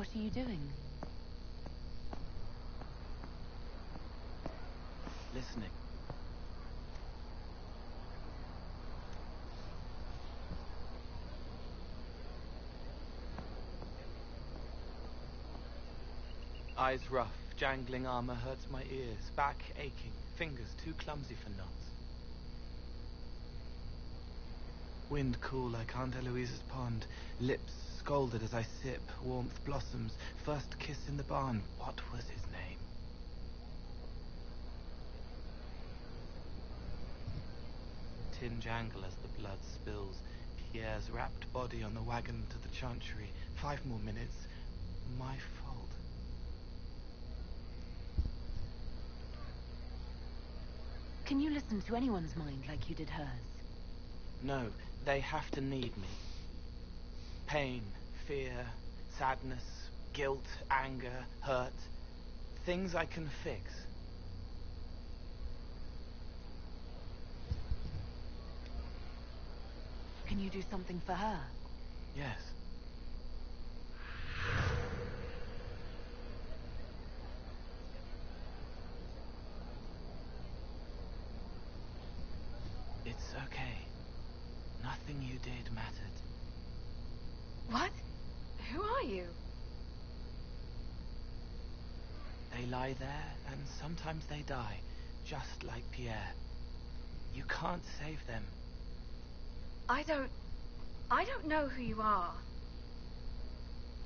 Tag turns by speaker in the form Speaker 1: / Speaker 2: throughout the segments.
Speaker 1: What are you doing?
Speaker 2: Listening. Eyes rough, jangling armor hurts my ears, back aching, fingers too clumsy for knots. Wind cool like Aunt Eloise's pond, lips scalded as I sip, warmth blossoms, first kiss in the barn, what was his name? Tin jangle as the blood spills, Pierre's wrapped body on the wagon to the chantry, 5 more minutes, my fault.
Speaker 1: Can you listen to anyone's mind like you did hers?
Speaker 2: No, they have to need me. Pain, fear, sadness, guilt, anger, hurt. Things I can fix.
Speaker 1: Can you do something for her?
Speaker 2: Yes. It's okay. Nothing you did mattered.
Speaker 1: What? Who are you?
Speaker 2: They lie there, and sometimes they die, just like Pierre. You can't save them.
Speaker 3: I don't know who you are.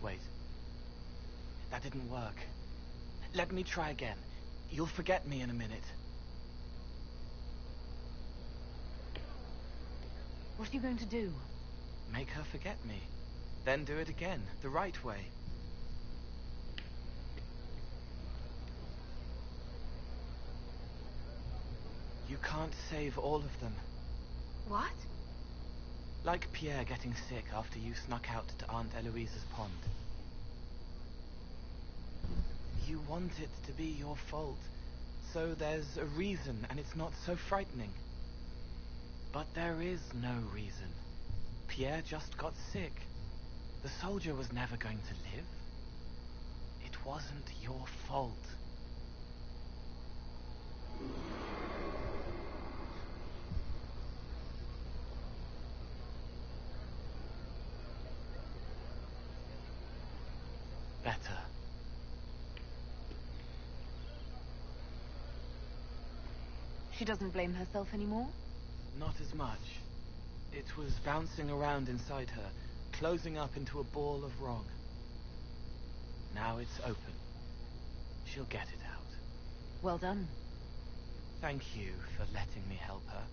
Speaker 2: Wait. That didn't work. Let me try again. You'll forget me in a minute.
Speaker 1: What are you going to do?
Speaker 2: Make her forget me. Then do it again, the right way. You can't save all of them.
Speaker 3: What?
Speaker 2: Like Pierre getting sick after you snuck out to Aunt Eloise's pond. You want it to be your fault, so there's a reason and it's not so frightening. But there is no reason. Pierre just got sick. The soldier was never going to live. It wasn't your fault. Better.
Speaker 1: She doesn't blame herself anymore?
Speaker 2: Not as much. It was bouncing around inside her, closing up into a ball of wrong. Now it's open. She'll get it out.
Speaker 1: Well done.
Speaker 2: Thank you for letting me help her.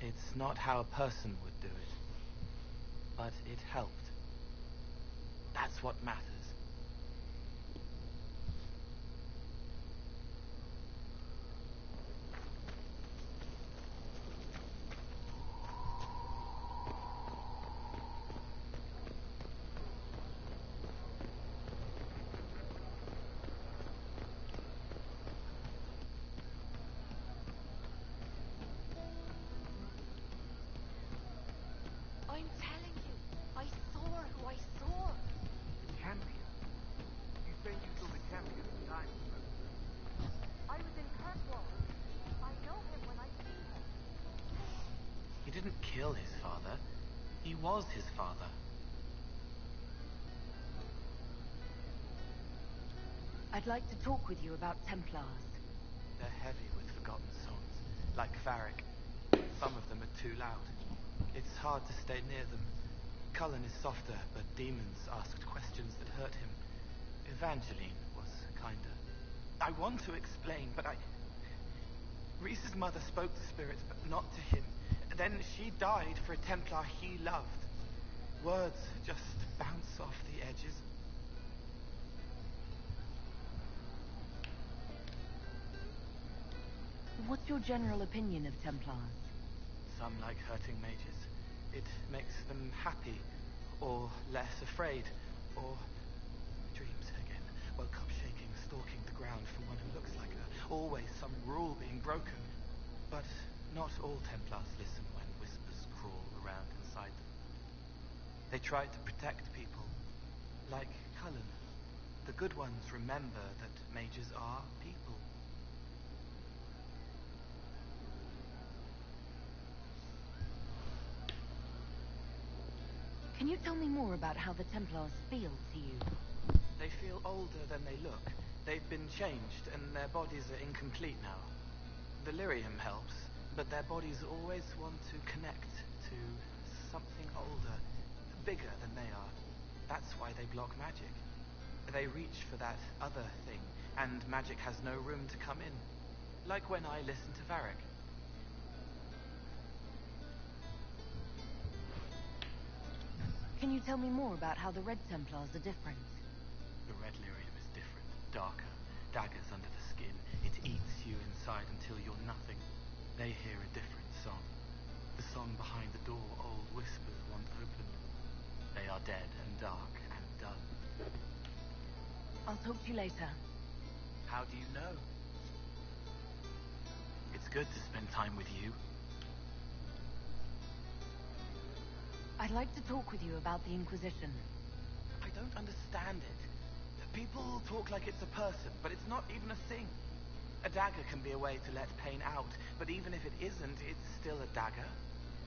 Speaker 2: It's not how a person would do it. But it helped. That's what matters.
Speaker 3: I'm telling you, I saw who I saw.
Speaker 4: The champion? You say you saw the champion in time?
Speaker 3: I was in Kirkwall. I know him when I see him.
Speaker 2: He didn't kill his father. He was his father.
Speaker 1: I'd like to talk with you about Templars.
Speaker 2: They're heavy with forgotten songs, like Varric. Some of them are too loud. It's hard to stay near them. Cullen is softer, but demons asked questions that hurt him. Evangeline was kinder. I want to explain, but Reese's mother spoke to spirits, but not to him. Then she died for a Templar he loved. Words just bounce off the edges.
Speaker 1: What's your general opinion of Templars?
Speaker 2: Some like hurting mages. It makes them happy, or less afraid, or dreams again. Woke up shaking, stalking the ground from one who looks like her. Always some rule being broken. But not all Templars listen when whispers crawl around inside them. They try to protect people, like Cullen. The good ones remember that mages are people.
Speaker 1: Can you tell me more about how the Templars feel to you?
Speaker 2: They feel older than they look. They've been changed, and their bodies are incomplete now. The lyrium helps, but their bodies always want to connect to something older, bigger than they are. That's why they block magic. They reach for that other thing, and magic has no room to come in. Like when I listen to Varric.
Speaker 1: Can you tell me more about how the Red Templars are different?
Speaker 2: The red lyrium is different, darker, daggers under the skin. It eats you inside until you're nothing. They hear a different song. The song behind the door old whispers won't open. They are dead and dark and done.
Speaker 1: I'll talk to you later.
Speaker 2: How do you know? It's good to spend time with you.
Speaker 1: I'd like to talk with you about the Inquisition.
Speaker 2: I don't understand it. People talk like it's a person, but it's not even a thing. A dagger can be a way to let pain out, but even if it isn't, it's still a dagger.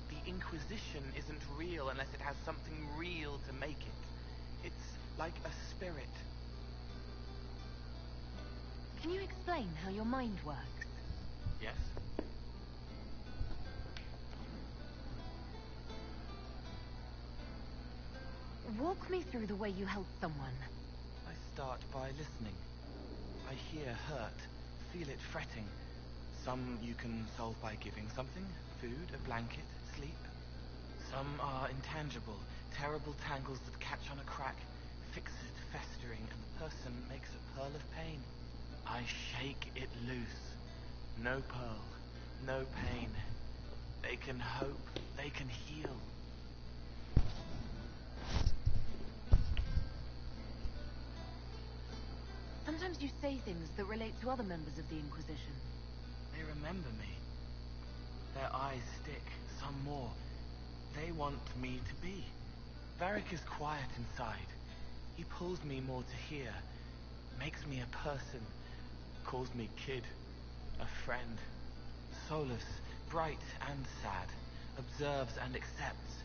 Speaker 2: The Inquisition isn't real unless it has something real to make it. It's like a spirit.
Speaker 1: Can you explain how your mind works?
Speaker 2: Yes?
Speaker 1: Walk me through the way you help someone.
Speaker 2: I start by listening. I hear hurt, feel it fretting. Some you can solve by giving something, food, a blanket, sleep. Some are intangible, terrible tangles that catch on a crack, fixed, festering, and the person makes a pearl of pain. I shake it loose. No pearl, no pain. They can hope, they can heal.
Speaker 1: Sometimes you say things that relate to other members of the Inquisition.
Speaker 2: They remember me. Their eyes stick, some more. They want me to be. Varric is quiet inside. He pulls me more to hear, makes me a person, calls me kid, a friend. Solus, bright and sad, observes and accepts.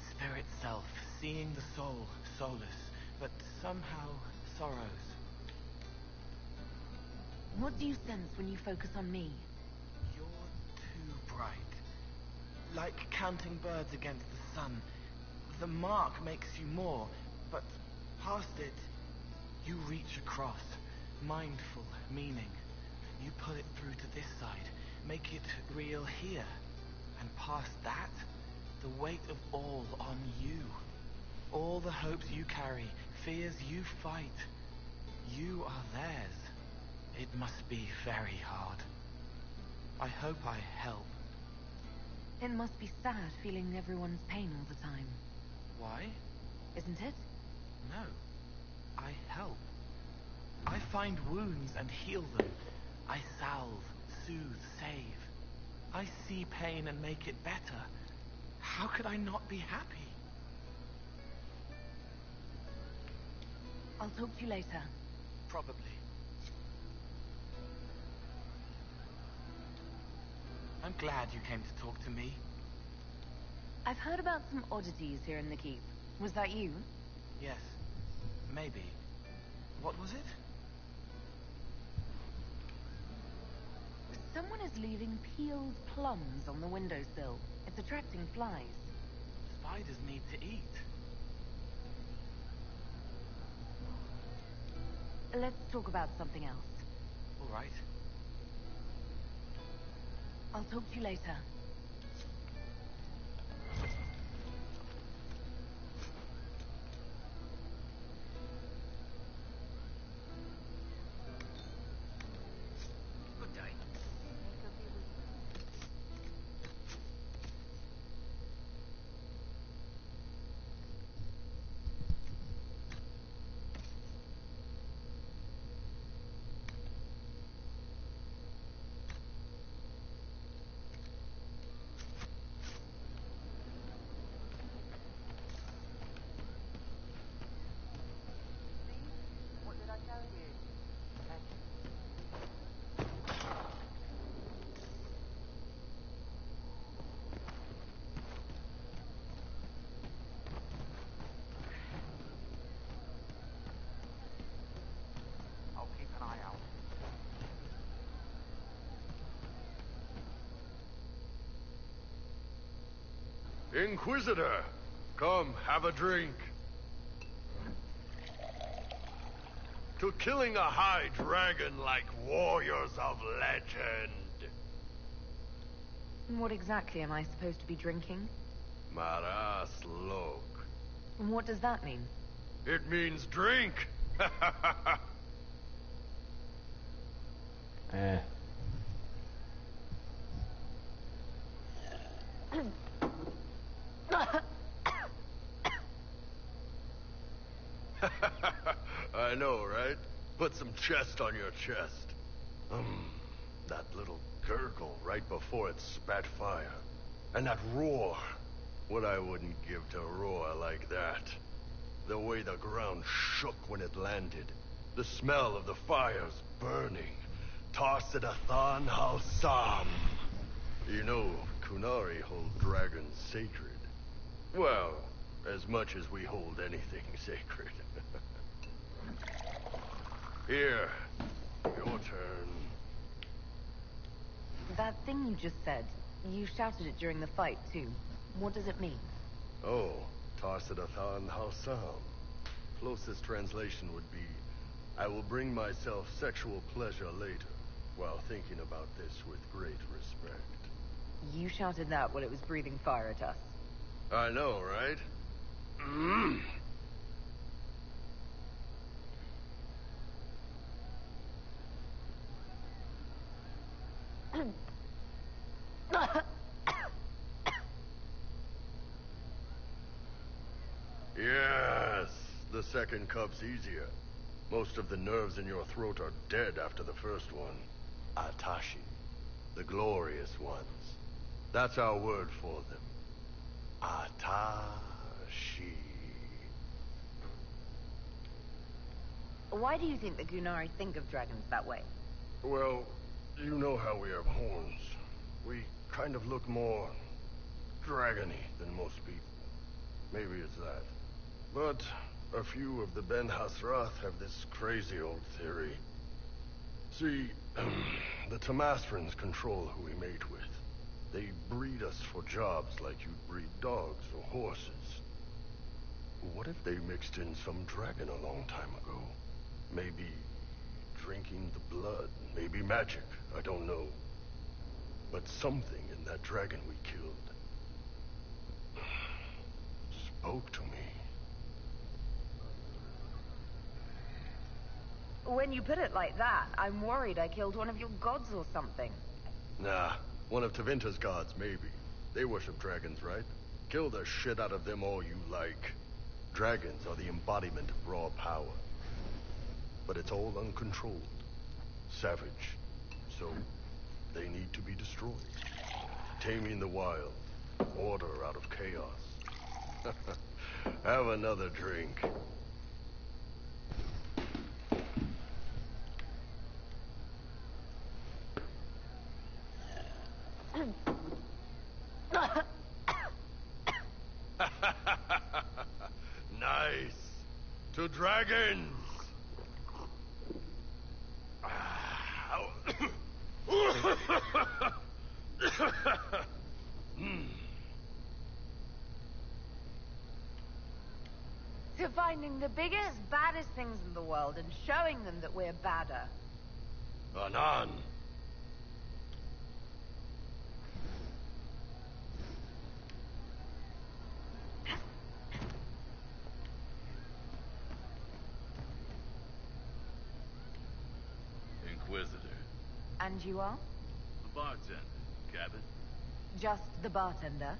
Speaker 2: Spirit self, seeing the soul, Solus, but somehow sorrows.
Speaker 1: What do you sense when you focus on me?
Speaker 2: You're too bright. Like counting birds against the sun. The mark makes you more, but past it, you reach across. Mindful, meaning. You pull it through to this side, make it real here. And past that, the weight of all on you. All the hopes you carry, fears you fight. You are theirs. It must be very hard. I hope I help.
Speaker 1: It must be sad feeling everyone's pain all the time.
Speaker 2: Why?
Speaker 1: Isn't it?
Speaker 2: No. I help. I find wounds and heal them. I salve, soothe, save. I see pain and make it better. How could I not be happy?
Speaker 1: I'll talk to you later.
Speaker 2: Probably. I'm glad you came to talk to me.
Speaker 1: I've heard about some oddities here in the keep. Was that you?
Speaker 2: Yes. Maybe. What was it?
Speaker 1: Someone is leaving peeled plums on the windowsill. It's attracting flies.
Speaker 2: Spiders need to eat.
Speaker 1: Let's talk about something else.
Speaker 2: All right.
Speaker 1: I'll talk to you later.
Speaker 2: Good day.
Speaker 5: Inquisitor, come, have a drink. To killing a high dragon like warriors of legend.
Speaker 1: What exactly am I supposed to be drinking?
Speaker 5: Maras lok.
Speaker 1: And what does that mean?
Speaker 5: It means drink. I know, right? Put some chest on your chest. That little gurgle right before it spat fire. And that roar. What I wouldn't give to roar like that. The way the ground shook when it landed. The smell of the fires burning. Tarsidathan Halsam. You know, Kunari hold dragons sacred. Well, as much as we hold anything sacred. Here, your turn.
Speaker 1: That thing you just said, you shouted it during the fight, too. What does it mean?
Speaker 5: Oh, Tarsidathan Halsam. Closest translation would be, I will bring myself sexual pleasure later, while thinking about this with great respect.
Speaker 1: You shouted that while it was breathing fire at us.
Speaker 5: I know, right? Yes, the second cup's easier. Most of the nerves in your throat are dead after the first one. Atashi, the glorious ones. That's our word for them. Atashi.
Speaker 1: Why do you think the Gunari think of dragons that way?
Speaker 5: Well, you know how we have horns. We kind of look more dragony than most people. Maybe it's that. But a few of the Ben Hasrath have this crazy old theory. See, the Tamastrans control who we mate with. They breed us for jobs like you'd breed dogs or horses. What if they mixed in some dragon a long time ago? Maybe drinking the blood, maybe magic, I don't know. But something in that dragon we killed spoke to me.
Speaker 1: When you put it like that, I'm worried I killed one of your gods or something.
Speaker 5: Nah, one of Tevinter's gods, maybe. They worship dragons, right? Kill the shit out of them all you like. Dragons are the embodiment of raw power. But it's all uncontrolled. Savage. So, they need to be destroyed. Taming the wild. Order out of chaos. Have another drink. Nice. To dragons.
Speaker 1: To finding the biggest, baddest things in the world and showing them that we're badder.
Speaker 5: Anan.
Speaker 6: Inquisitor.
Speaker 1: And you are?
Speaker 6: The bartender. Cabin?
Speaker 1: Just the bartender?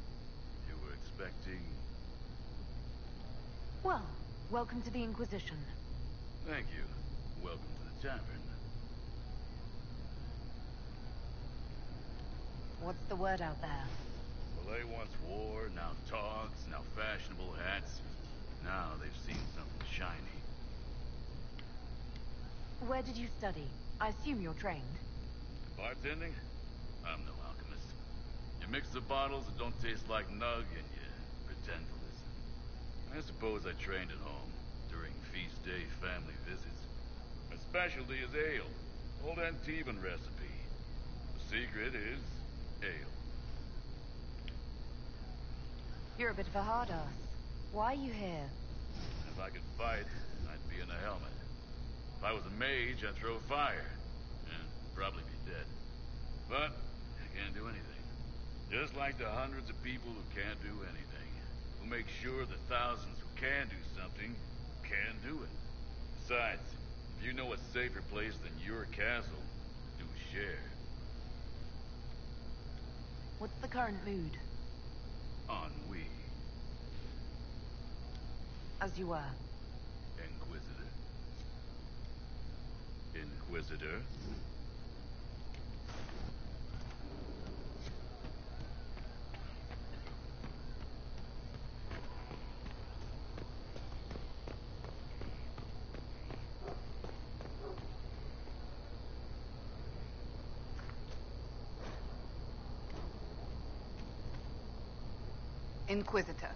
Speaker 6: You were expecting...
Speaker 1: Well, welcome to the Inquisition.
Speaker 6: Thank you. Welcome to the tavern.
Speaker 1: What's the word out there?
Speaker 6: Well, they once wore, now togs, now fashionable hats. Now they've seen something shiny.
Speaker 1: Where did you study? I assume you're trained.
Speaker 6: Bartending? I'm no alchemist. You mix the bottles that don't taste like nug and you pretend to listen. I suppose I trained at home, during feast day family visits. My specialty is ale. Old Antiban recipe. The secret is ale.
Speaker 1: You're a bit of a hard ass. Why are you here?
Speaker 6: If I could fight, I'd be in a helmet. If I was a mage, I'd throw fire. And probably be dead. But I can't do anything. Just like the hundreds of people who can't do anything. Who make sure the thousands who can do something can do it. Besides, if you know a safer place than your castle, do share.
Speaker 1: What's the current mood?
Speaker 6: Ennui.
Speaker 1: As you were.
Speaker 6: Inquisitor. Inquisitor.
Speaker 7: Inquisitor.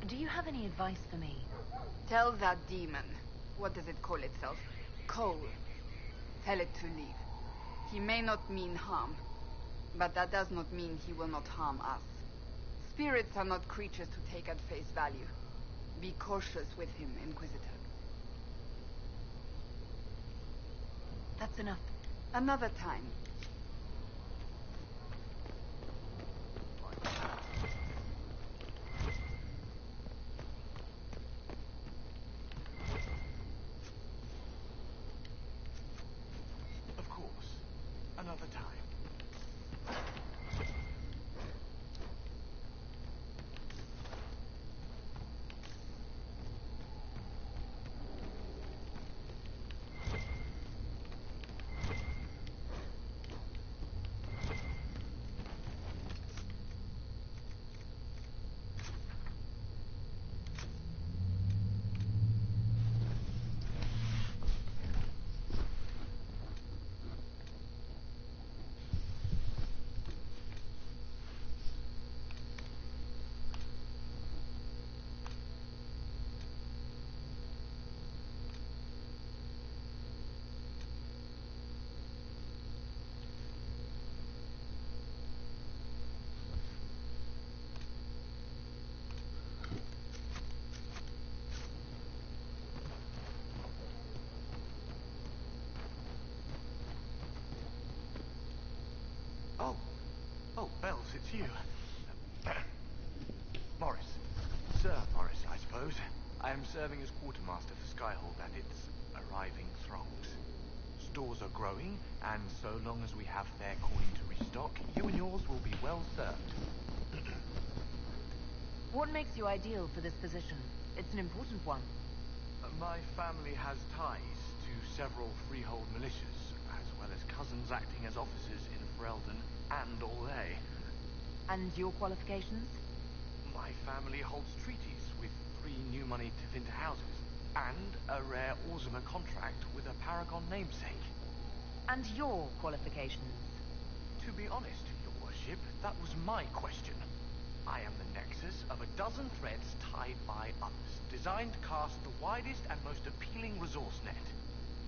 Speaker 1: Do you have any advice for me?
Speaker 7: Tell that demon. What does it call itself? Cole. Tell it to leave. He may not mean harm, but that does not mean he will not harm us. Spirits are not creatures to take at face value. Be cautious with him, Inquisitor.
Speaker 1: That's enough.
Speaker 7: Another time.
Speaker 4: Of course. Another time. Oh, Bells, it's you. Morris. Sir Morris, I suppose. I am serving as quartermaster for Skyhold and its arriving throngs. Stores are growing, and so long as we have fair coin to restock, you and yours will be well served.
Speaker 1: What makes you ideal for this position? It's an important one.
Speaker 4: My family has ties to several freehold militias, as well as cousins acting as officers in Ferelden and Orlais.
Speaker 1: And your qualifications?
Speaker 4: My family holds treaties with 3 new money Tevinter houses, and a rare Orzuma contract with a Paragon namesake.
Speaker 1: And your qualifications?
Speaker 4: To be honest, your worship, that was my question. I am the nexus of a dozen threads tied by others, designed to cast the widest and most appealing resource net.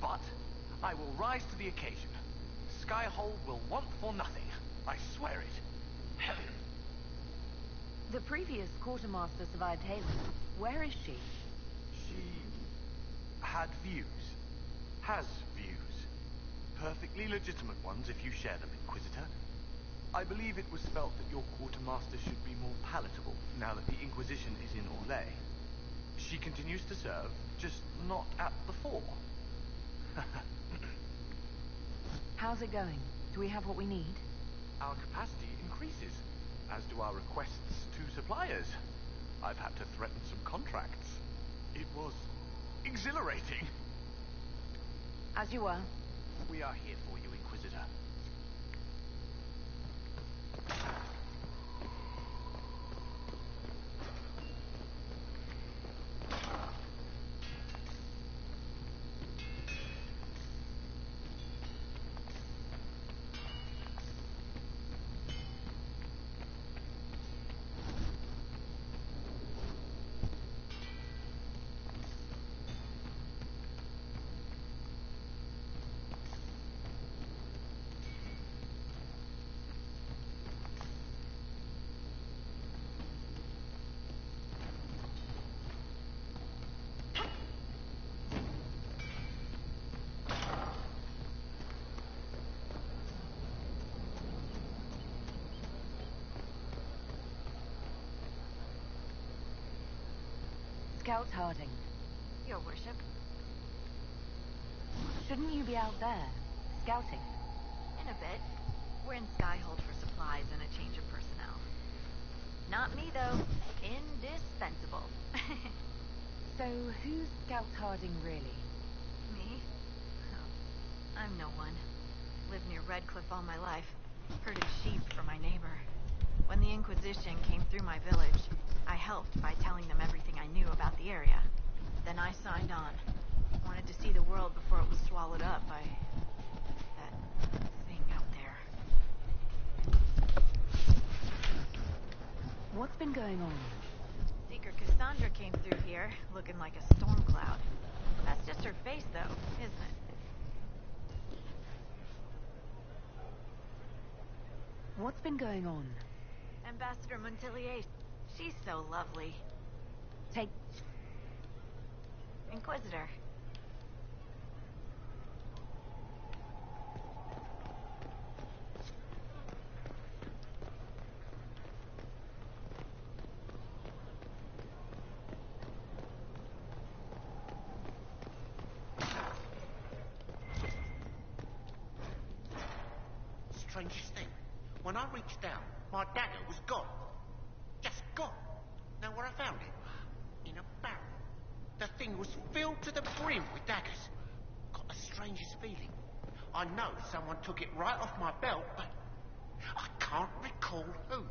Speaker 4: But I will rise to the occasion. Skyhold will want for nothing. I swear it.
Speaker 1: The previous quartermaster survived Halen. Where is she?
Speaker 4: She had views. Has views. Perfectly legitimate ones if you share them, Inquisitor. I believe it was felt that your quartermaster should be more palatable now that the Inquisition is in Orlais. She continues to serve, just not at the fore.
Speaker 1: How's it going? Do we have what we need?
Speaker 4: Our capacity increases, as do our requests to suppliers. I've had to threaten some contracts. It was exhilarating.
Speaker 1: As you were.
Speaker 4: We are here for you, Inquisitor.
Speaker 1: Scout Harding?
Speaker 3: Your worship.
Speaker 1: Shouldn't you be out there, scouting?
Speaker 3: In a bit. We're in Skyhold for supplies and a change of personnel. Not me, though. Indispensable.
Speaker 1: So, who's Scout Harding really?
Speaker 3: Me? Oh, I'm no one. Lived near Redcliffe all my life. Herded sheep for my neighbor. When the Inquisition came through my village, I helped by telling them everything I knew about the area. Then I signed on. Wanted to see the world before it was swallowed up by that thing out there.
Speaker 1: What's been going on?
Speaker 3: Seeker Cassandra came through here, looking like a storm cloud. That's just her face, though, isn't it?
Speaker 1: What's been going on?
Speaker 3: Ambassador Montilier. She's so lovely.
Speaker 1: Take...
Speaker 3: Inquisitor.
Speaker 8: Strangest thing. When I reached down, my dagger was gone. Just gone. Know where I found it? In a barrel. The thing was filled to the brim with daggers. Got the strangest feeling. I know someone took it right off my belt, but I can't recall who.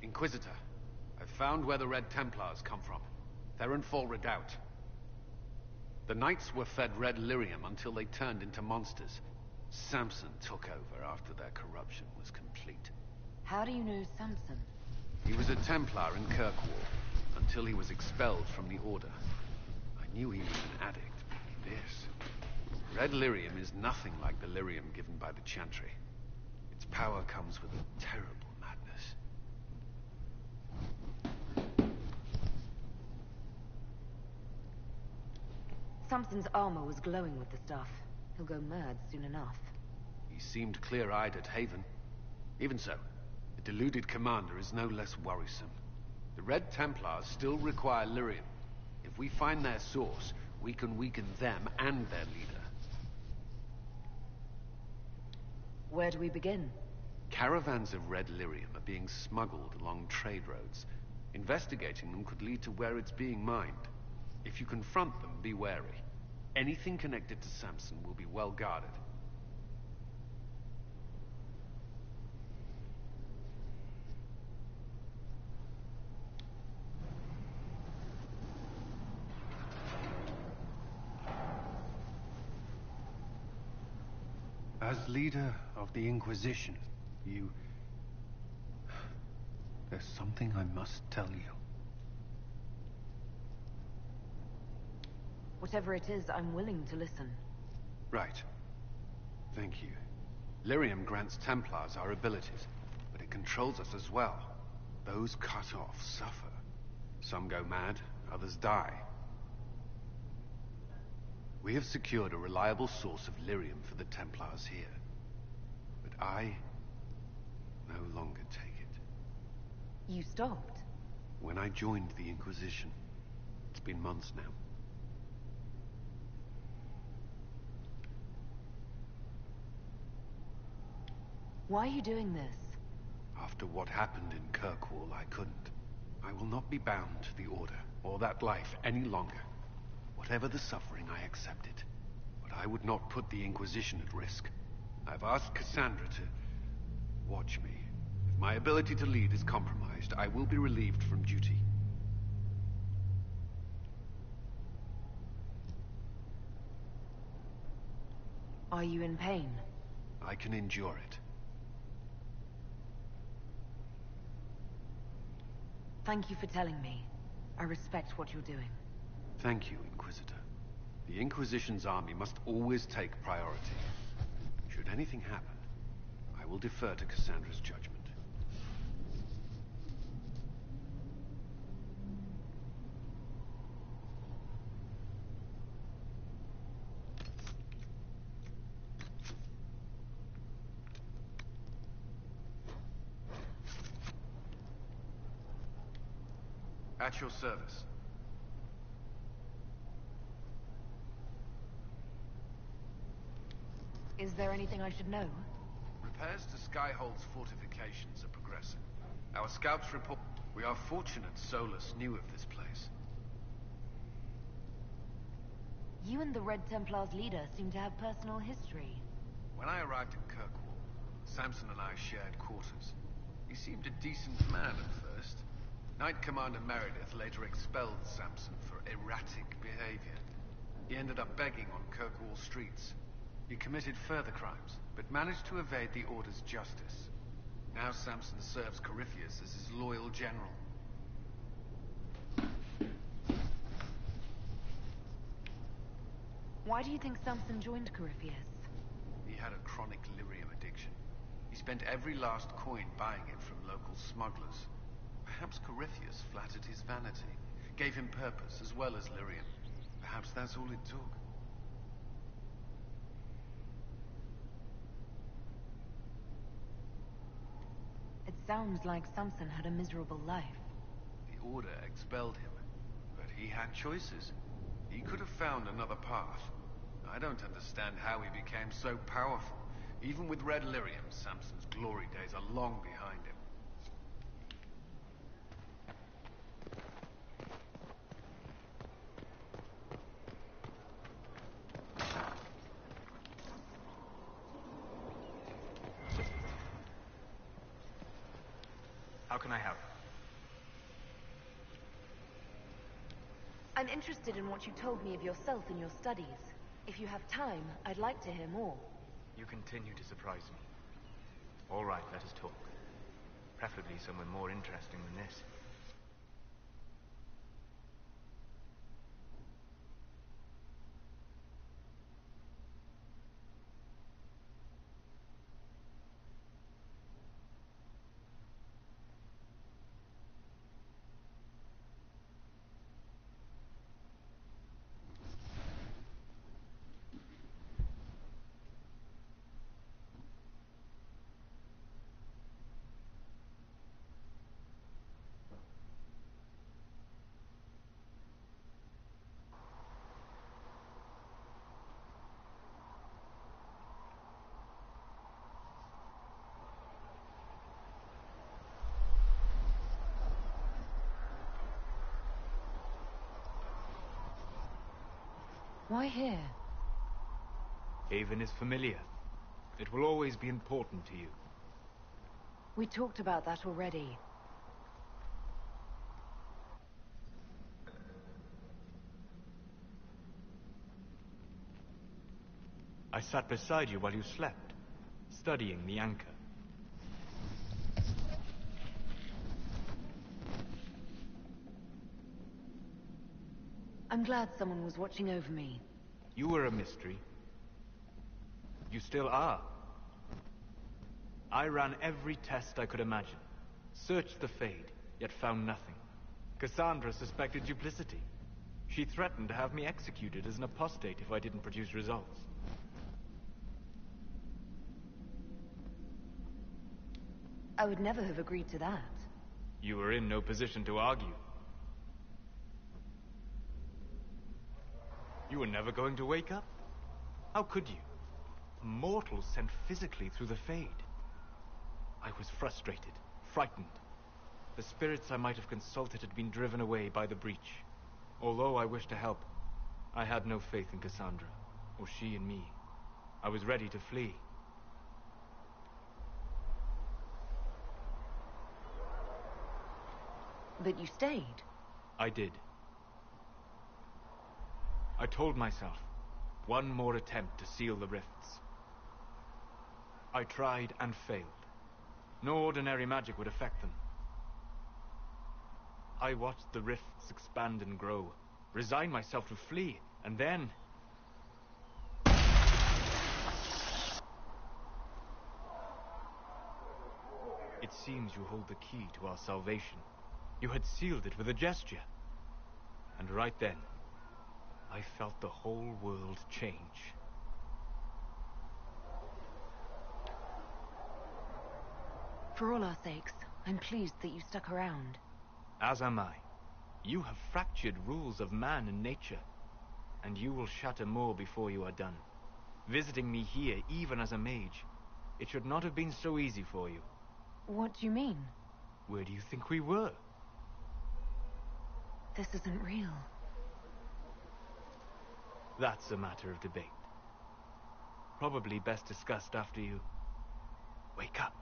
Speaker 9: Inquisitor, I've found where the Red Templars come from. They're in Fall Redoubt. The Knights were fed red lyrium until they turned into monsters. Samson took over after their corruption was complete.
Speaker 1: How do you know Samson?
Speaker 9: He was a Templar in Kirkwall, until he was expelled from the Order. I knew he was an addict, but this... Red lyrium is nothing like the lyrium given by the Chantry. Its power comes with a terrible madness.
Speaker 1: Samson's armor was glowing with the stuff. He'll go mad soon enough.
Speaker 9: He seemed clear-eyed at Haven. Even so, the deluded commander is no less worrisome. The Red Templars still require lyrium. If we find their source, we can weaken them and their leader.
Speaker 1: Where do we begin?
Speaker 9: Caravans of red lyrium are being smuggled along trade roads. Investigating them could lead to where it's being mined. If you confront them, be wary. Anything connected to Samson will be well guarded.
Speaker 10: As leader of the Inquisition, you... There's something I must tell you.
Speaker 1: Whatever it is, I'm willing to listen.
Speaker 9: Right. Thank you. Lyrium grants Templars our abilities, but it controls us as well. Those cut off suffer. Some go mad, others die. We have secured a reliable source of lyrium for the Templars here. But I no longer take it.
Speaker 1: You stopped?
Speaker 9: When I joined the Inquisition. It's been months now.
Speaker 1: Why are you doing this?
Speaker 9: After what happened in Kirkwall, I couldn't. I will not be bound to the Order, or that life, any longer. Whatever the suffering, I accept it. But I would not put the Inquisition at risk. I've asked Cassandra to watch me. If my ability to lead is compromised, I will be relieved from duty.
Speaker 1: Are you in pain?
Speaker 9: I can endure it.
Speaker 1: Thank you for telling me. I respect what you're doing.
Speaker 9: Thank you, Inquisitor. The Inquisition's army must always take priority. Should anything happen, I will defer to Cassandra's judgment. At your service.
Speaker 1: Is there anything I should know?
Speaker 9: Repairs to Skyhold's fortifications are progressing. Our scouts report... We are fortunate Solus knew of this place.
Speaker 1: You and the Red Templar's leader seem to have personal history.
Speaker 9: When I arrived in Kirkwall, Samson and I shared quarters. He seemed a decent man at first. Knight Commander Meredith later expelled Samson for erratic behavior. He ended up begging on Kirkwall streets. He committed further crimes, but managed to evade the Order's justice. Now Samson serves Corypheus as his loyal general.
Speaker 1: Why do you think Samson joined Corypheus?
Speaker 9: He had a chronic lyrium addiction. He spent every last coin buying it from local smugglers. Perhaps Corypheus flattered his vanity, gave him purpose as well as lyrium. Perhaps that's all it took.
Speaker 1: It sounds like Samson had a miserable life.
Speaker 9: The Order expelled him, but he had choices. He could have found another path. I don't understand how he became so powerful. Even with red lyrium, Samson's glory days are long behind him.
Speaker 2: How can I help?
Speaker 1: I'm interested in what you told me of yourself and your studies. If you have time, I'd like to hear more.
Speaker 2: You continue to surprise me. All right, let us talk. Preferably somewhere more interesting than this.
Speaker 1: Why here?
Speaker 2: Haven is familiar. It will always be important to you.
Speaker 1: We talked about that already.
Speaker 2: I sat beside you while you slept, studying the anchor.
Speaker 1: I'm glad someone was watching over me.
Speaker 2: You were a mystery. You still are. I ran every test I could imagine. Searched the Fade, yet found nothing. Cassandra suspected duplicity. She threatened to have me executed as an apostate if I didn't produce results.
Speaker 1: I would never have agreed to that.
Speaker 11: You were in no position to argue. You were never going to wake up? How could you? A mortal sent physically through the Fade. I was frustrated, frightened. The spirits I might have consulted had been driven away by the breach. Although I wished to help, I had no faith in Cassandra, or she in me. I was ready to flee.
Speaker 1: But you stayed.
Speaker 11: I did. I told myself, one more attempt to seal the rifts. I tried and failed. No ordinary magic would affect them. I watched the rifts expand and grow, resigned myself to flee, and then... It seems you hold the key to our salvation. You had sealed it with a gesture. And right then, I felt the whole world change.
Speaker 1: For all our sakes, I'm pleased that you stuck around.
Speaker 11: As am I. You have fractured rules of man and nature, and you will shatter more before you are done. Visiting me here, even as a mage, it should not have been so easy for you.
Speaker 1: What do you mean?
Speaker 11: Where do you think we were?
Speaker 1: This isn't real.
Speaker 11: That's a matter of debate. Probably best discussed after you wake up.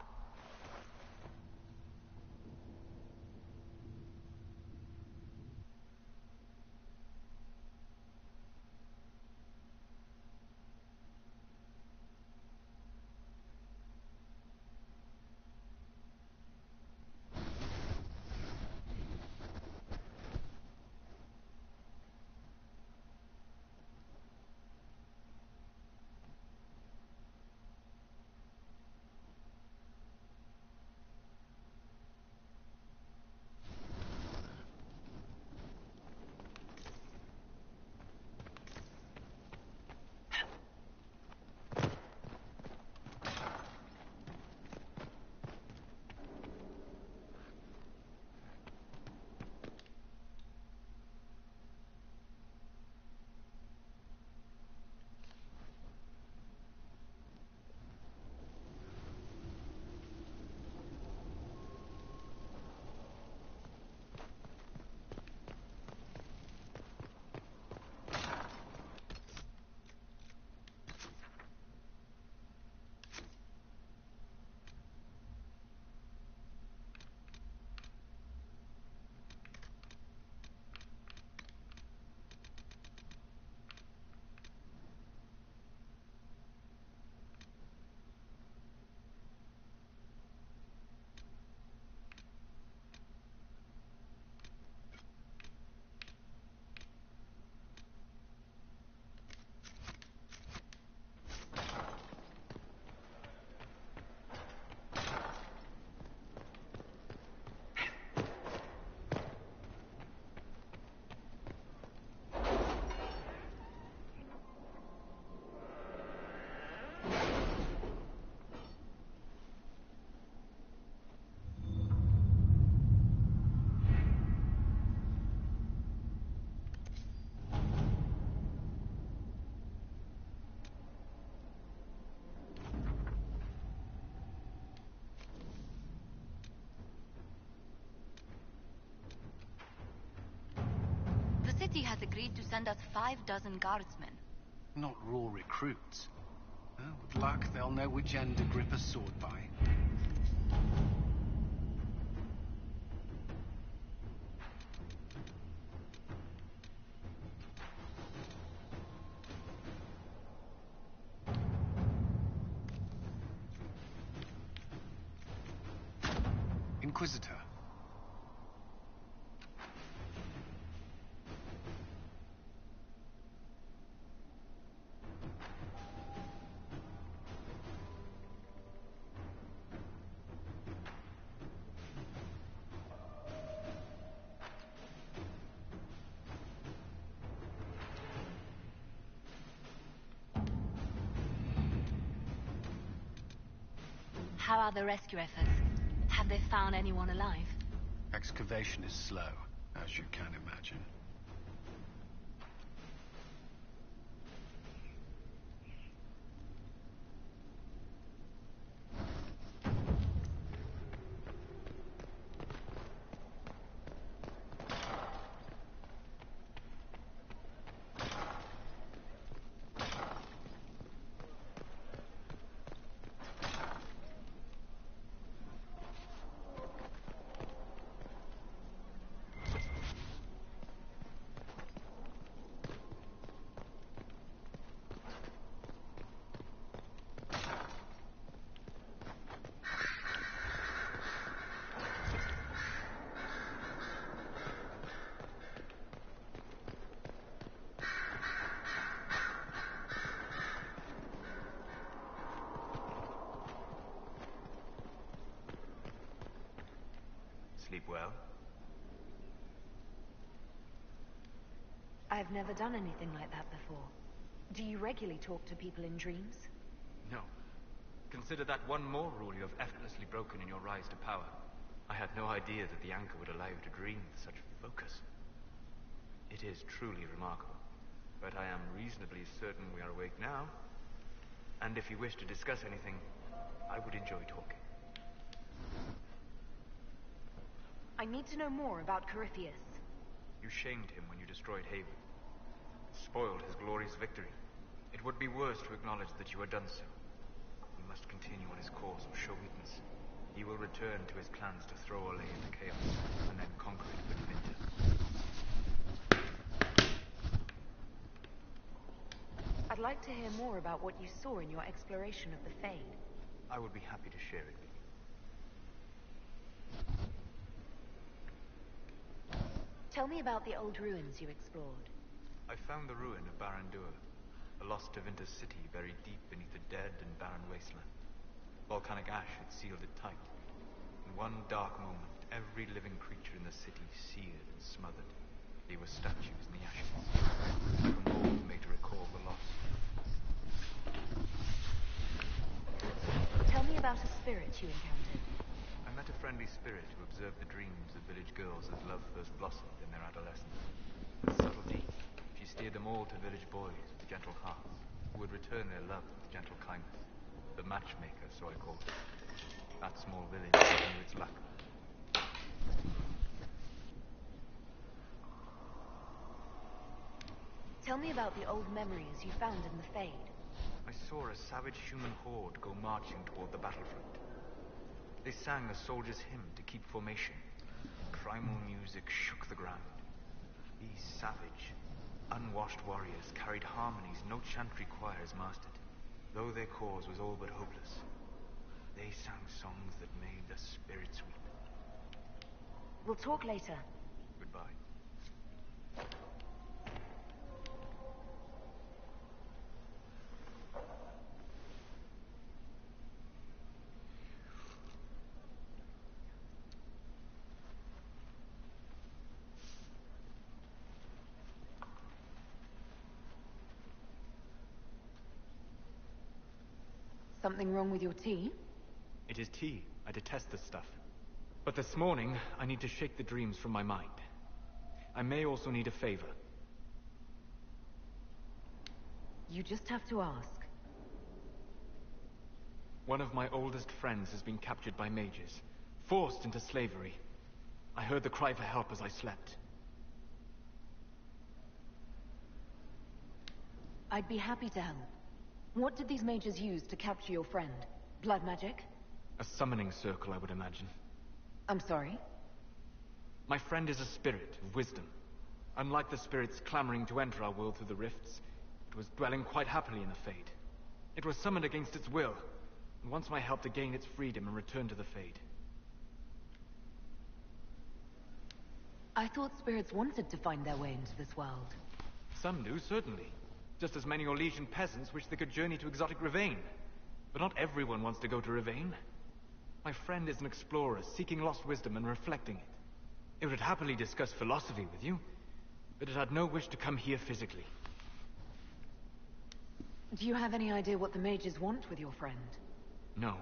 Speaker 12: The city has agreed to send us 6 guardsmen.
Speaker 10: Not raw recruits. With luck, they'll know which end to grip a sword by. Inquisitor.
Speaker 12: How are the rescue efforts? Have they found anyone alive?
Speaker 10: Excavation is slow, as you can imagine.
Speaker 11: Sleep well?
Speaker 1: I've never done anything like that before. Do you regularly talk to people in dreams?
Speaker 11: No. Consider that one more rule you have effortlessly broken in your rise to power. I had no idea that the anchor would allow you to dream with such focus. It is truly remarkable. But I am reasonably certain we are awake now. And if you wish to discuss anything, I would enjoy talking.
Speaker 1: I need to know more about Corypheus.
Speaker 11: You shamed him when you destroyed Haven. Spoiled his glorious victory. It would be worse to acknowledge that you had done so. You must continue on his course or show weakness. He will return to his plans to throw Olay into chaos, and then conquer it with Vinter.
Speaker 1: I'd like to hear more about what you saw in your exploration of the Fade.
Speaker 11: I would be happy to share it with you.
Speaker 1: Tell me about the old ruins you explored.
Speaker 11: I found the ruin of Barandur, a lost Tevinter city buried deep beneath a dead and barren wasteland. Volcanic ash had sealed it tight. In one dark moment, every living creature in the city seared and smothered. They were statues in the ashes. The mold made to recall the loss.
Speaker 1: Tell me about a spirit you encountered.
Speaker 11: I met a friendly spirit who observed the dreams of village girls as love first blossomed in their adolescence. With subtlety, she steered them all to village boys with gentle hearts, who would return their love with gentle kindness. The matchmaker, so I called her. That small village knew its luck.
Speaker 1: Tell me about the old memories you found in the Fade.
Speaker 11: I saw a savage human horde go marching toward the battlefront. They sang a soldier's hymn to keep formation. Primal music shook the ground. These savage, unwashed warriors carried harmonies no chantry choirs mastered, though their cause was all but hopeless. They sang songs that made the spirits weep.
Speaker 1: We'll talk later.
Speaker 11: Goodbye.
Speaker 1: Something wrong with your tea?
Speaker 11: It is tea. I detest this stuff. But this morning, I need to shake the dreams from my mind. I may also need a favor.
Speaker 1: You just have to ask.
Speaker 11: One of my oldest friends has been captured by mages, forced into slavery. I heard the cry for help as I slept.
Speaker 1: I'd be happy to help. What did these mages use to capture your friend? Blood magic?
Speaker 11: A summoning circle, I would imagine.
Speaker 1: I'm sorry?
Speaker 11: My friend is a spirit of wisdom. Unlike the spirits clamoring to enter our world through the rifts, it was dwelling quite happily in the Fade. It was summoned against its will, and wants my help to gain its freedom and return to the Fade.
Speaker 1: I thought spirits wanted to find their way into this world.
Speaker 11: Some do, certainly. Just as many Orlesian peasants wish they could journey to exotic Rivain. But not everyone wants to go to Rivain. My friend is an explorer, seeking lost wisdom and reflecting it. It would happily discuss philosophy with you, but it had no wish to come here physically.
Speaker 1: Do you have any idea what the mages want with your friend?
Speaker 11: No.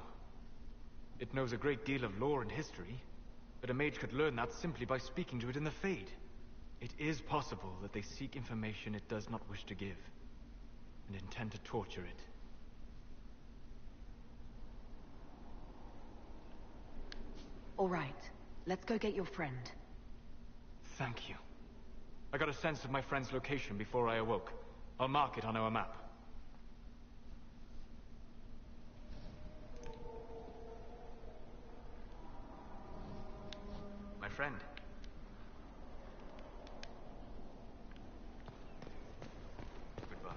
Speaker 11: It knows a great deal of lore and history, But a mage could learn that simply by speaking to it in the Fade. It is possible that they seek information it does not wish to give, and intend to torture it.
Speaker 1: All right, let's go get your friend.
Speaker 11: Thank you. I got a sense of my friend's location before I awoke. I'll mark it on our map. My friend. Goodbye.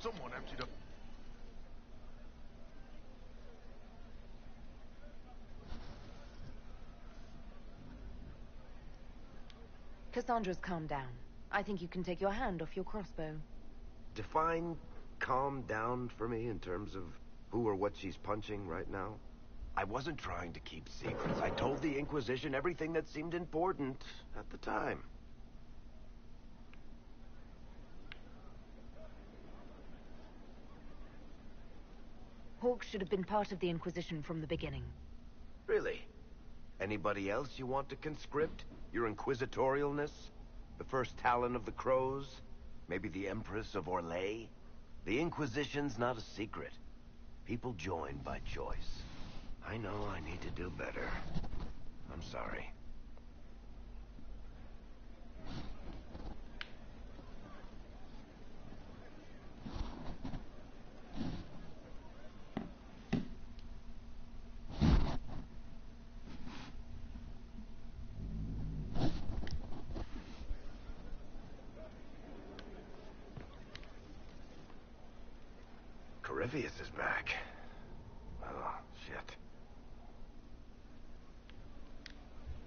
Speaker 5: Someone emptied up.
Speaker 1: Cassandra's calmed down. I think you can take your hand off your crossbow.
Speaker 13: Define calm down for me in terms of who or what she's punching right now. I wasn't trying to keep secrets. I told the Inquisition everything that seemed important at the time.
Speaker 1: Hawk should have been part of the Inquisition from the beginning.
Speaker 13: Really? Anybody else you want to conscript? Your inquisitorialness? The first Talon of the Crows? Maybe the Empress of Orlais? The Inquisition's not a secret. People join by choice. I know I need to do better. I'm sorry. Corypheus is back. Oh, shit.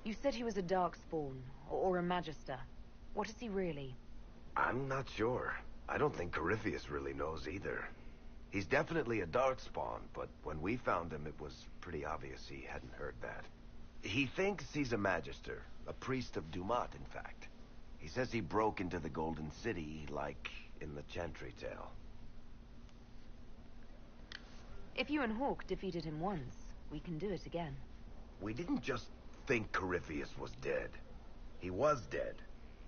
Speaker 1: You said he was a Darkspawn, or a Magister. What is he really?
Speaker 13: I'm not sure. I don't think Corypheus really knows either. He's definitely a Darkspawn, but when we found him, it was pretty obvious he hadn't heard that. He thinks he's a Magister, a priest of Dumat, in fact. He says he broke into the Golden City, like in the Chantry tale.
Speaker 1: If you and Hawk defeated him once, we can do it again.
Speaker 13: We didn't just think Corypheus was dead. He was dead.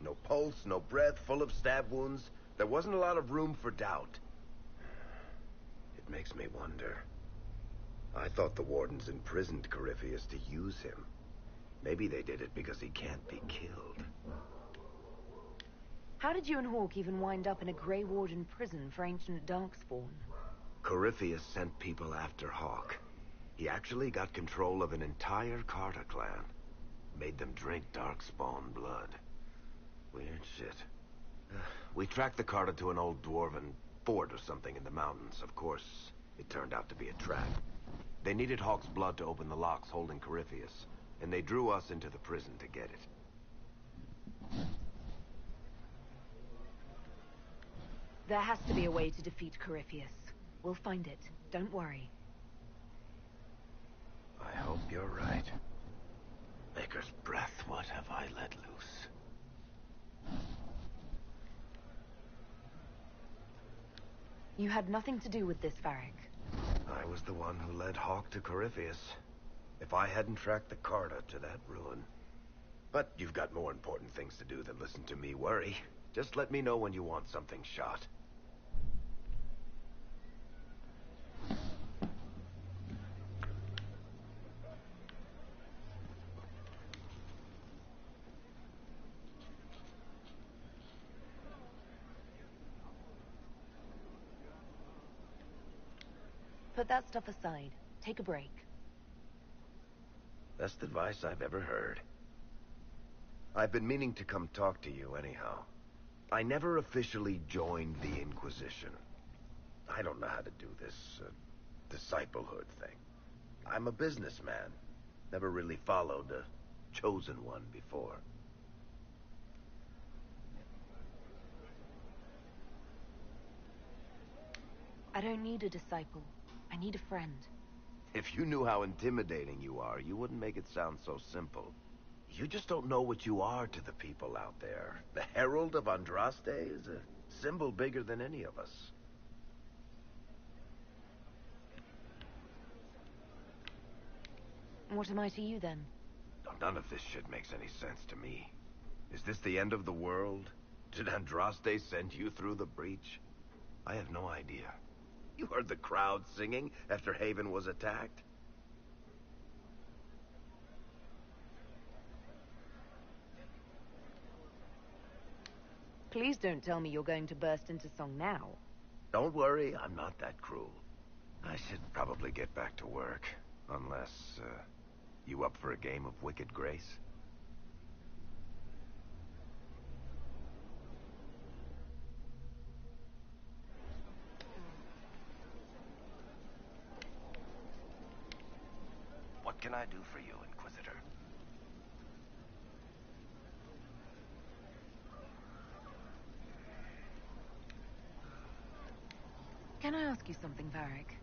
Speaker 13: No pulse, no breath, full of stab wounds. There wasn't a lot of room for doubt. It makes me wonder. I thought the Wardens imprisoned Corypheus to use him. Maybe they did it because he can't be killed.
Speaker 1: How did you and Hawk even wind up in a Grey Warden prison for ancient Darkspawn?
Speaker 13: Corypheus sent people after Hawk. He actually got control of an entire Carter clan. Made them drink Darkspawn blood. Weird shit. We tracked the Carter to an old dwarven fort or something in the mountains. Of course, it turned out to be a trap. They needed Hawk's blood to open the locks holding Corypheus, and they drew us into the prison to get it.
Speaker 1: There has to be a way to defeat Corypheus. We'll find it. Don't worry.
Speaker 13: I hope you're right. Maker's breath, what have I let loose?
Speaker 1: You had nothing to do with this, Varric.
Speaker 13: I was the one who led Hawk to Corypheus. If I hadn't tracked the Carter to that ruin. But you've got more important things to do than listen to me worry. Just let me know when you want something shot.
Speaker 1: Put that stuff aside. Take a break.
Speaker 13: Best advice I've ever heard. I've been meaning to come talk to you anyhow. I never officially joined the Inquisition. I don't know how to do this, disciplehood thing. I'm a businessman. Never really followed a chosen one before.
Speaker 1: I don't need a disciple. I need a friend.
Speaker 13: If you knew how intimidating you are, you wouldn't make it sound so simple. You just don't know what you are to the people out there. The Herald of Andraste is a symbol bigger than any of us.
Speaker 1: What am I to you, then?
Speaker 13: None of this shit makes any sense to me. Is this the end of the world? Did Andraste send you through the breach? I have no idea. You heard the crowd singing after Haven was attacked?
Speaker 1: Please don't tell me you're going to burst into song now.
Speaker 13: Don't worry, I'm not that cruel. I should probably get back to work. Unless, you up for a game of Wicked Grace? What can I do for you, Inquisitor?
Speaker 1: Can I ask you something, Varric?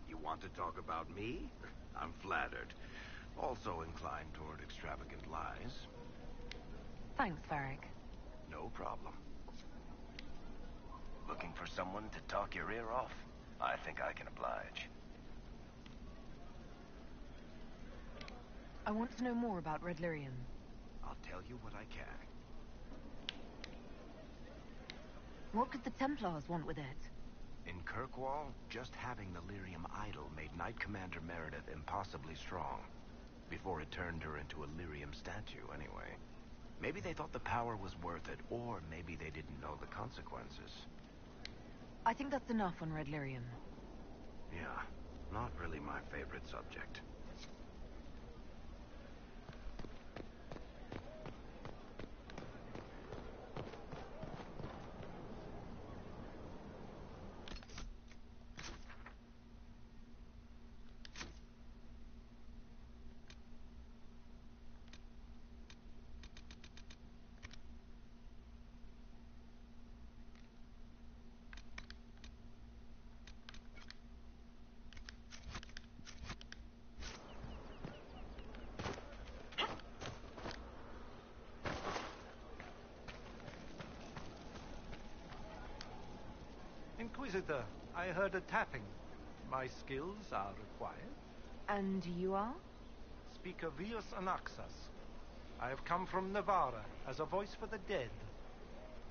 Speaker 13: You want to talk about me? I'm flattered. Also inclined toward extravagant lies.
Speaker 1: Thanks, Varric.
Speaker 13: No problem. Looking for someone to talk your ear off? I think I can oblige.
Speaker 1: I want to know more about Red Lyrium.
Speaker 13: I'll tell you what I can.
Speaker 1: What could the Templars want with it?
Speaker 13: In Kirkwall, just having the Lyrium idol made Knight Commander Meredith impossibly strong. Before it turned her into a Lyrium statue, anyway. Maybe they thought the power was worth it, or maybe they didn't know the consequences.
Speaker 1: I think that's enough on Red Lyrium.
Speaker 13: Yeah, not really my favorite subject.
Speaker 10: Inquisitor, I heard a tapping. My skills are required.
Speaker 1: And you are?
Speaker 10: Speaker Vius Anaxas. I have come from Navarra as a voice for the dead.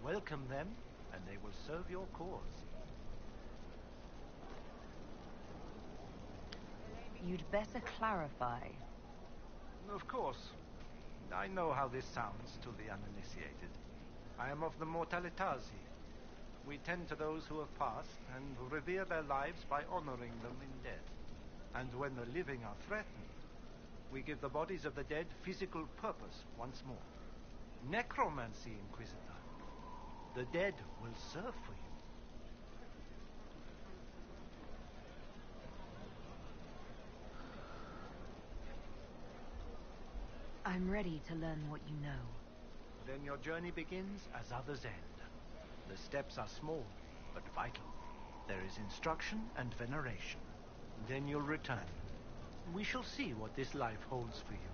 Speaker 10: Welcome them, and they will serve your cause.
Speaker 1: You'd better clarify.
Speaker 10: Of course. I know how this sounds to the uninitiated. I am of the Mortalitasi. We tend to those who have passed and revere their lives by honoring them in death. And when the living are threatened, we give the bodies of the dead physical purpose once more. Necromancy, Inquisitor. The dead will serve for you.
Speaker 1: I'm ready to learn what you know.
Speaker 10: Then your journey begins as others end. The steps are small, but vital. There is instruction and veneration. Then you'll return. We shall see what this life holds for you.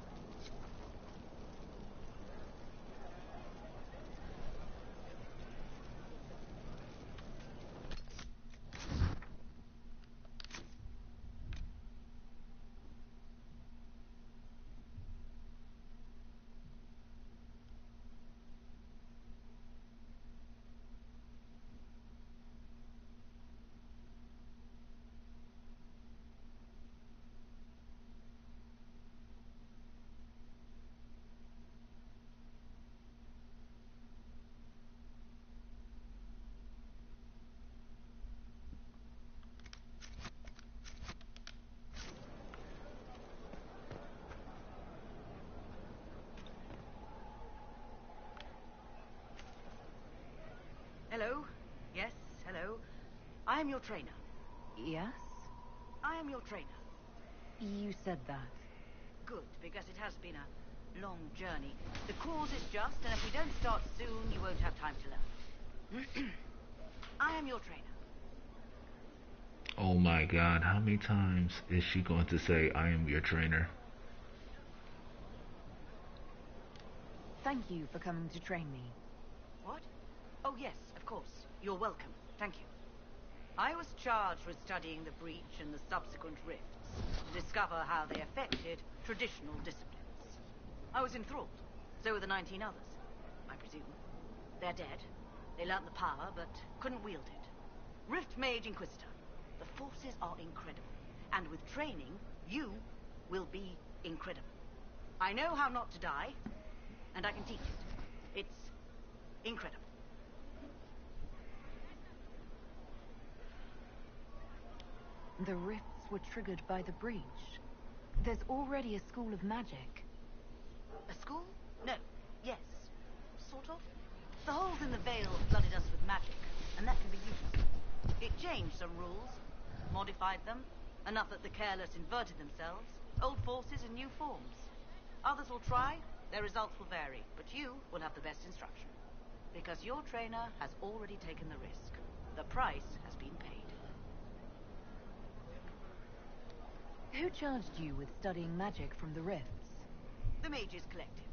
Speaker 14: Hello? Yes, hello. I am your trainer.
Speaker 1: Yes?
Speaker 14: I am your trainer.
Speaker 1: You said that.
Speaker 14: Good, because it has been a long journey. The cause is just, and if we don't start soon, you won't have time to learn. I am your trainer.
Speaker 15: Oh my god, how many times is she going to say, I am your trainer?
Speaker 1: Thank you for coming to train me.
Speaker 14: What? Oh yes, of course. You're welcome. Thank you. I was charged with studying the breach and the subsequent rifts, to discover how they affected traditional disciplines. I was enthralled. So were the 19 others, I presume. They're dead. They learnt the power, but couldn't wield it. Rift Mage Inquisitor. The forces are incredible. And with training, you will be incredible. I know how not to die, and I can teach it. It's incredible.
Speaker 1: The rifts were triggered by the breach. There's already a school of magic.
Speaker 14: A school? No. Yes. Sort of. The holes in the veil flooded us with magic, and that can be used. It changed some rules, modified them, enough that the careless inverted themselves, old forces in new forms. Others will try, their results will vary, but you will have the best instruction. Because your trainer has already taken the risk. The price has been paid.
Speaker 1: Who charged you with studying magic from the rifts?
Speaker 14: The Mages Collective.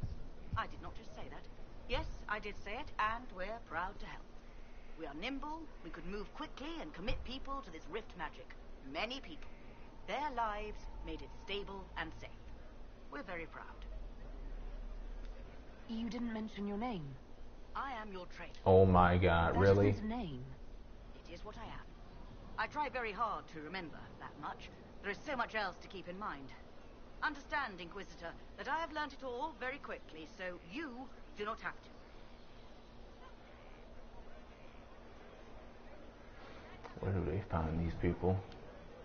Speaker 14: I did not just say that. Yes, I did say it, and we're proud to help. We are nimble, we could move quickly and commit people to this rift magic. Many people. Their lives made it stable and safe. We're very proud.
Speaker 1: You didn't mention your name.
Speaker 14: I am your trainer.
Speaker 15: Oh my god, really?
Speaker 1: That isn't a name.
Speaker 14: It is what I am. I try very hard to remember that much. There is so much else to keep in mind. Understand, Inquisitor, that I have learnt it all very quickly, so you do not have to.
Speaker 15: Where do they find these people?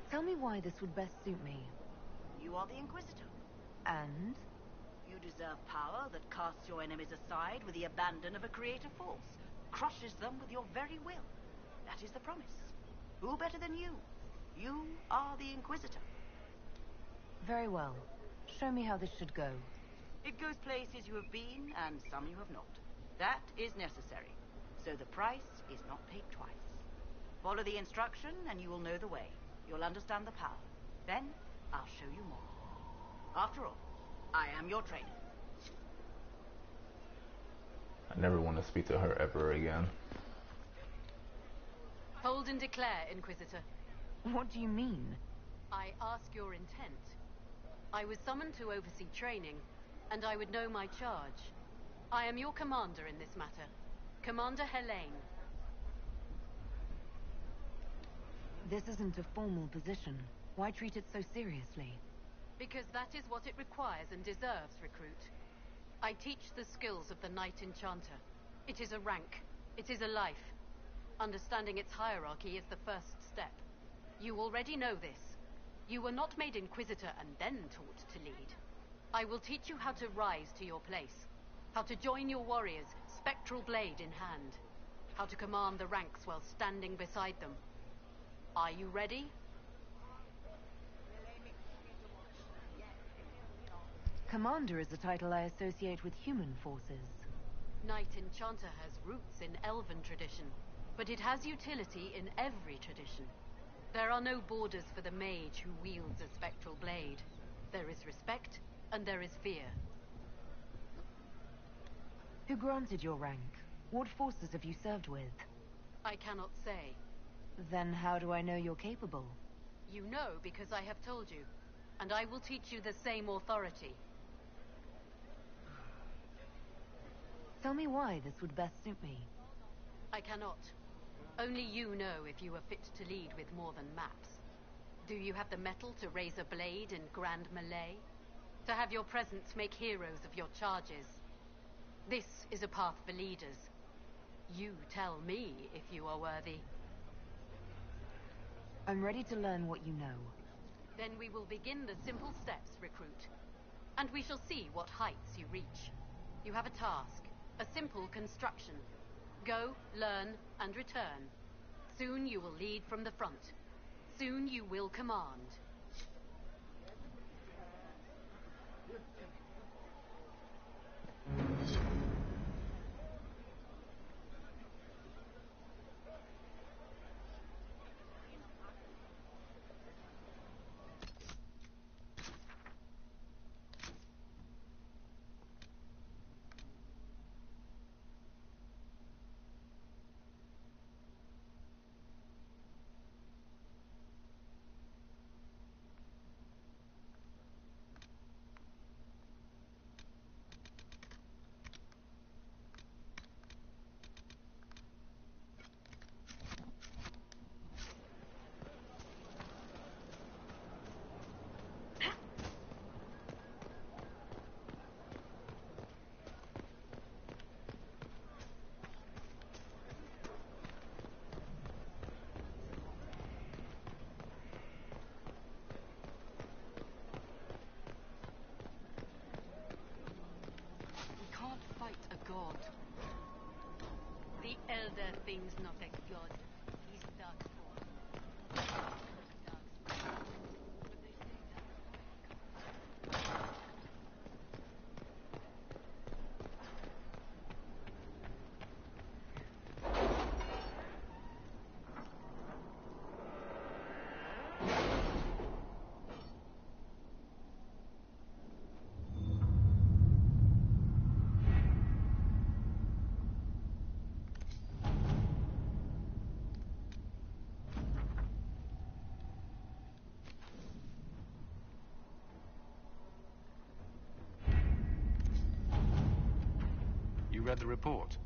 Speaker 1: Tell me why this would best suit me.
Speaker 14: You are the Inquisitor.
Speaker 1: And?
Speaker 14: You deserve power that casts your enemies aside with the abandon of a creative force, crushes them with your very will. That is the promise. Who better than you? You are the Inquisitor.
Speaker 1: Very well. Show me how this should go.
Speaker 14: It goes places you have been, and some you have not. That is necessary. So the price is not paid twice. Follow the instruction, and you will know the way. You'll understand the power. Then, I'll show you more. After all, I am your trainer.
Speaker 15: I never want to speak to her ever again.
Speaker 16: Hold and declare, Inquisitor.
Speaker 1: What do you mean?
Speaker 16: I ask your intent. I was summoned to oversee training, and I would know my charge. I am your commander in this matter. Commander Helene.
Speaker 1: This isn't a formal position. Why treat it so seriously?
Speaker 16: Because that is what it requires and deserves, recruit. I teach the skills of the Knight Enchanter. It is a rank. It is a life. Understanding its hierarchy is the first step. You already know this. You were not made Inquisitor and then taught to lead. I will teach you how to rise to your place. How to join your warriors, spectral blade in hand. How to command the ranks while standing beside them. Are you ready?
Speaker 1: Commander is a title I associate with human forces.
Speaker 16: Knight Enchanter has roots in Elven tradition, but it has utility in every tradition. There are no borders for the mage who wields a spectral blade. There is respect, and there is fear.
Speaker 1: Who granted your rank? What forces have you served with?
Speaker 16: I cannot say.
Speaker 1: Then how do I know you're capable?
Speaker 16: You know because I have told you, and I will teach you the same authority.
Speaker 1: Tell me why this would best suit me.
Speaker 16: I cannot. Only you know if you are fit to lead with more than maps. Do you have the mettle to raise a blade in grand melee? To have your presence make heroes of your charges? This is a path for leaders. You tell me if you are worthy.
Speaker 1: I'm ready to learn what you know.
Speaker 16: Then we will begin the simple steps, recruit. And we shall see what heights you reach. You have a task, a simple construction. Go, learn, and return. Soon you will lead from the front. Soon you will command.
Speaker 1: God.
Speaker 16: The elder thing's not a god. He's darkspawn.
Speaker 9: You read the report?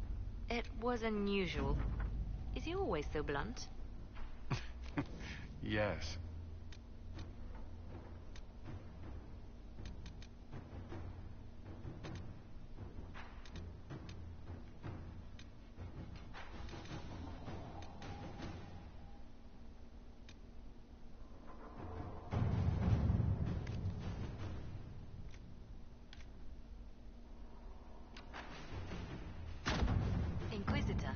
Speaker 3: It was unusual. Is he always so blunt?
Speaker 9: Yes.
Speaker 3: Inquisitor.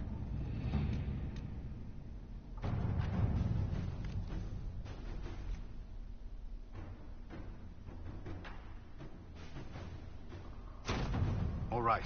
Speaker 9: All right.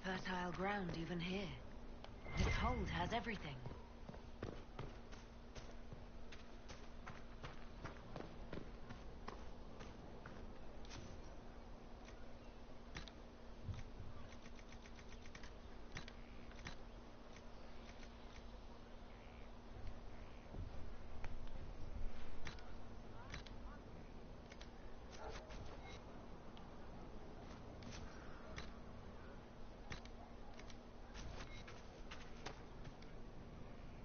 Speaker 1: Fertile ground even here. This hold has everything.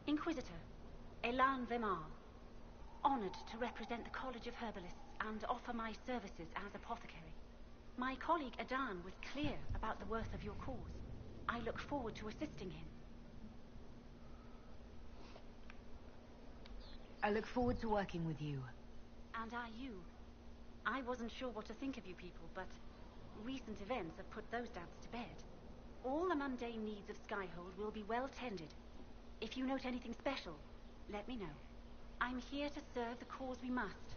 Speaker 17: Inquisitor, Elan Vemar. Honored to represent the College of Herbalists and offer my services as apothecary. My colleague Adan was clear about the worth of your cause. I look forward to assisting him.
Speaker 1: I look forward to working with you.
Speaker 17: And are you? I wasn't sure what to think of you people, but recent events have put those doubts to bed. All the mundane needs of Skyhold will be well tended. If you note anything special, let me know. I'm here to serve the cause we must.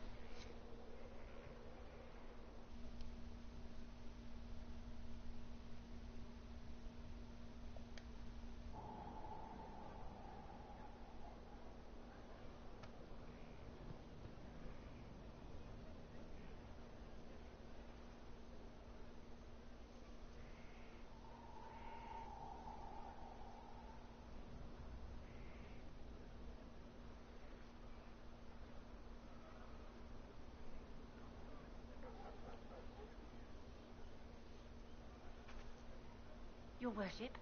Speaker 17: Your worship?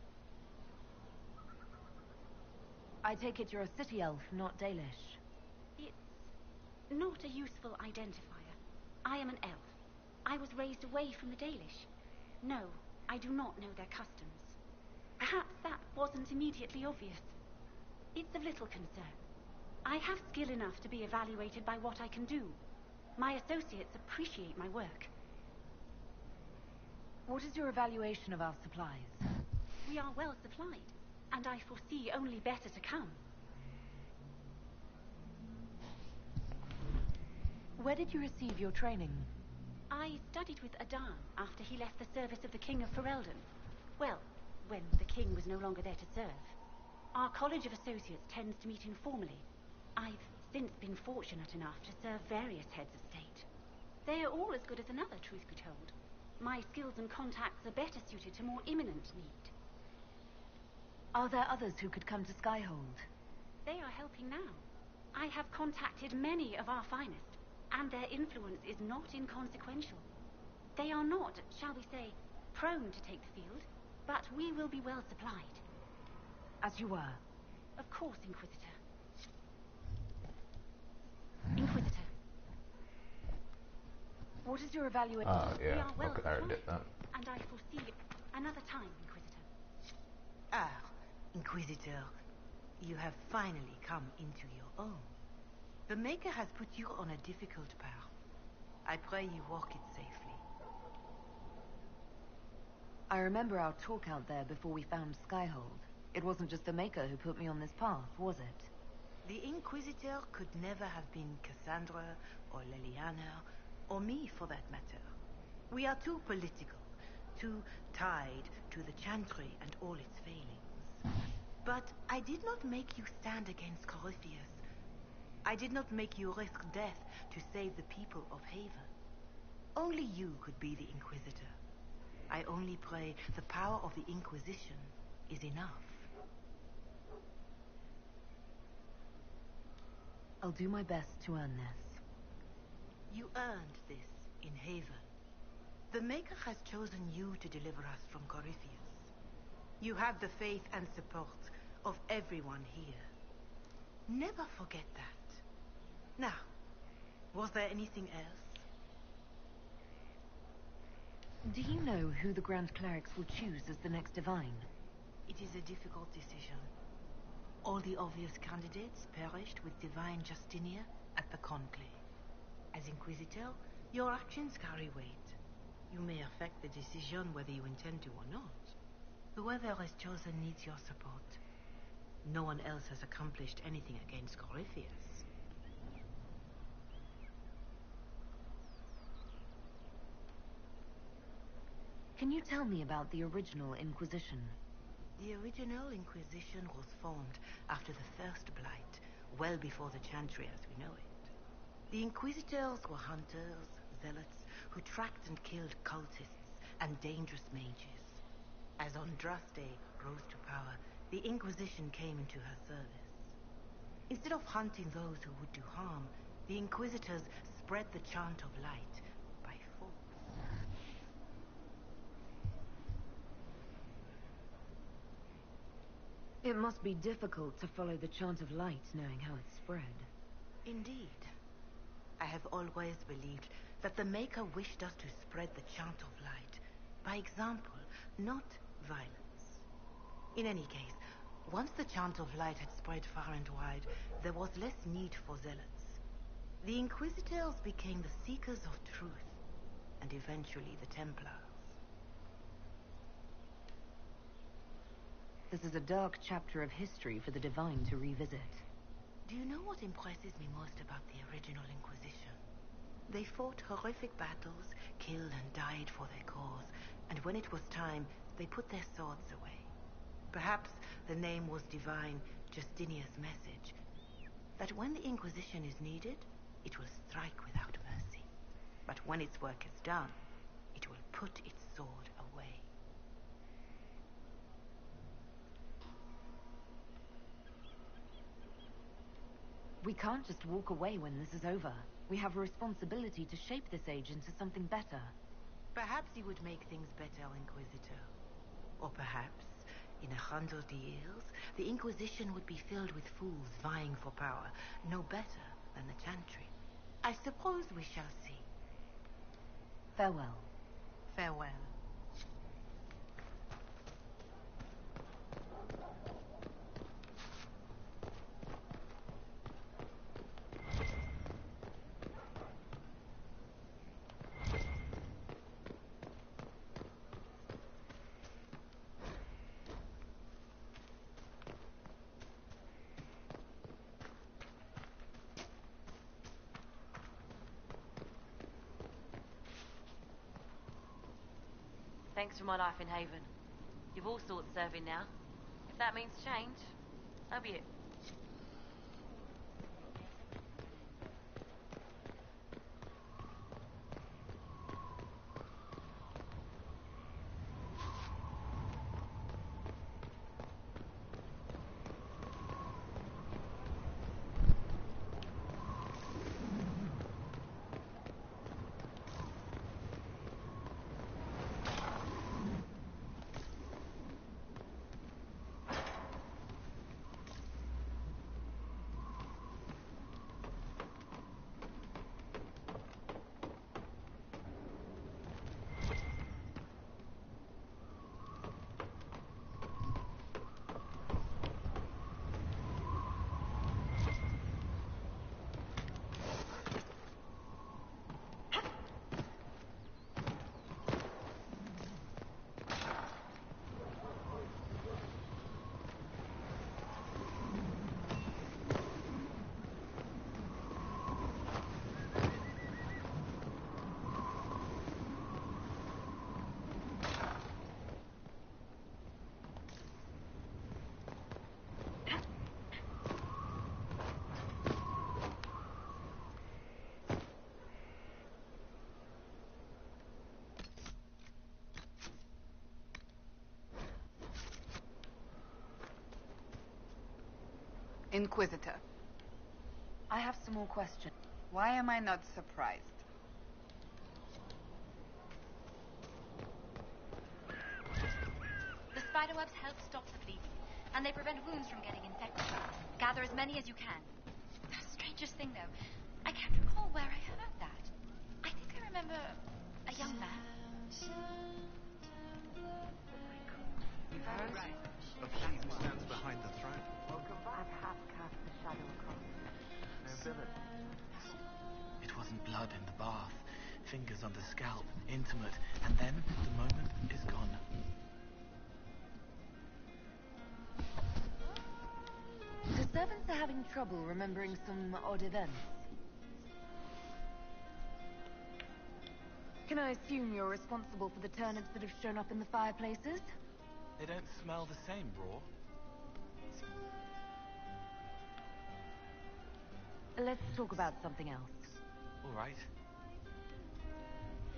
Speaker 1: I take it you're a city elf, not Dalish.
Speaker 17: It's not a useful identifier. I am an elf. I was raised away from the Dalish. No, I do not know their customs. Perhaps that wasn't immediately obvious. It's of little concern. I have skill enough to be evaluated by what I can do. My associates appreciate my work.
Speaker 1: What is your evaluation of our supplies?
Speaker 17: We are well supplied, and I foresee only better to come.
Speaker 1: Where did you receive your training?
Speaker 17: I studied with Adan after he left the service of the King of Ferelden. Well, when the king was no longer there to serve. Our College of Associates tends to meet informally. I've since been fortunate enough to serve various heads of state. They are all as good as another, truth be told. My skills and contacts are better suited to more imminent need.
Speaker 1: Are there others who could come to Skyhold?
Speaker 17: They are helping now. I have contacted many of our finest, and their influence is not inconsequential. They are not, shall we say, prone to take the field, but we will be well supplied.
Speaker 1: As you were.
Speaker 17: Of course, Inquisitor. Inquisitor.
Speaker 1: What is your evaluation?
Speaker 15: Yeah,
Speaker 17: we are well
Speaker 15: okay, I already did that.
Speaker 17: And I foresee another time, Inquisitor.
Speaker 18: Ah, Inquisitor, you have finally come into your own. The Maker has put you on a difficult path. I pray you walk it safely.
Speaker 1: I remember our talk out there before we found Skyhold. It wasn't just the Maker who put me on this path, was it?
Speaker 18: The Inquisitor could never have been Cassandra, or Leliana, or me for that matter. We are too political, too tied to the Chantry and all its failings. But I did not make you stand against Corypheus. I did not make you risk death to save the people of Haven. Only you could be the Inquisitor. I only pray the power of the Inquisition is enough.
Speaker 1: I'll do my best to earn this.
Speaker 18: You earned this in Haven. The Maker has chosen you to deliver us from Corypheus. You have the faith and support of everyone here. Never forget that. Now, was there anything else?
Speaker 1: Do you know who the Grand Clerics will choose as the next Divine?
Speaker 18: It is a difficult decision. All the obvious candidates perished with Divine Justinia at the Conclave. As Inquisitor, your actions carry weight. You may affect the decision whether you intend to or not. Whoever is chosen needs your support. No one else has accomplished anything against Corypheus.
Speaker 1: Can you tell me about the original Inquisition?
Speaker 18: The original Inquisition was formed after the First Blight, well before the Chantry as we know it. The Inquisitors were hunters, zealots, who tracked and killed cultists and dangerous mages. As Andraste rose to power, the Inquisition came into her service. Instead of hunting those who would do harm, the Inquisitors spread the chant of light by force.
Speaker 1: It must be difficult to follow the chant of light knowing how it's spread.
Speaker 18: Indeed. I have always believed that the Maker wished us to spread the chant of light by example, not violence. In any case, Once the chant of light had spread far and wide, there was less need for zealots. The Inquisitors became the seekers of truth, and eventually the Templars.
Speaker 1: This is a dark chapter of history for the Divine to revisit.
Speaker 18: Do you know what impresses me most about the original Inquisition? They fought horrific battles, killed and died for their cause, and when it was time, they put their swords away. Perhaps the name was divine, Justinia's message, that when the Inquisition is needed, it will strike without mercy. But when its work is done, it will put its sword away.
Speaker 1: We can't just walk away when this is over. We have a responsibility to shape this age into something better.
Speaker 18: Perhaps you would make things better, Inquisitor. Or perhaps, in 100 years, the Inquisition would be filled with fools vying for power, no better than the Chantry. I suppose we shall see.
Speaker 1: Farewell.
Speaker 18: Farewell.
Speaker 19: Thanks for my life in Haven. You've all sorts serving now. If that means change, so be it.
Speaker 7: Inquisitor.
Speaker 1: I have some more questions.
Speaker 7: Why am I not surprised?
Speaker 12: The spiderwebs help stop the bleeding, and they prevent wounds from getting infected. Gather as many as you can. The strangest thing, though, I can't recall where I heard that. I think I remember a young man.
Speaker 9: You've heard? Of she who stands behind the throne.
Speaker 1: I've half cast the shadow across
Speaker 9: Nobility.
Speaker 2: It wasn't blood in the bath, fingers on the scalp, intimate, and then the moment is gone.
Speaker 1: The servants are having trouble remembering some odd events. Can I assume you're responsible for the turnips that have shown up in the fireplaces?
Speaker 2: They don't smell the same, raw.
Speaker 1: Let's talk about something else.
Speaker 2: All right.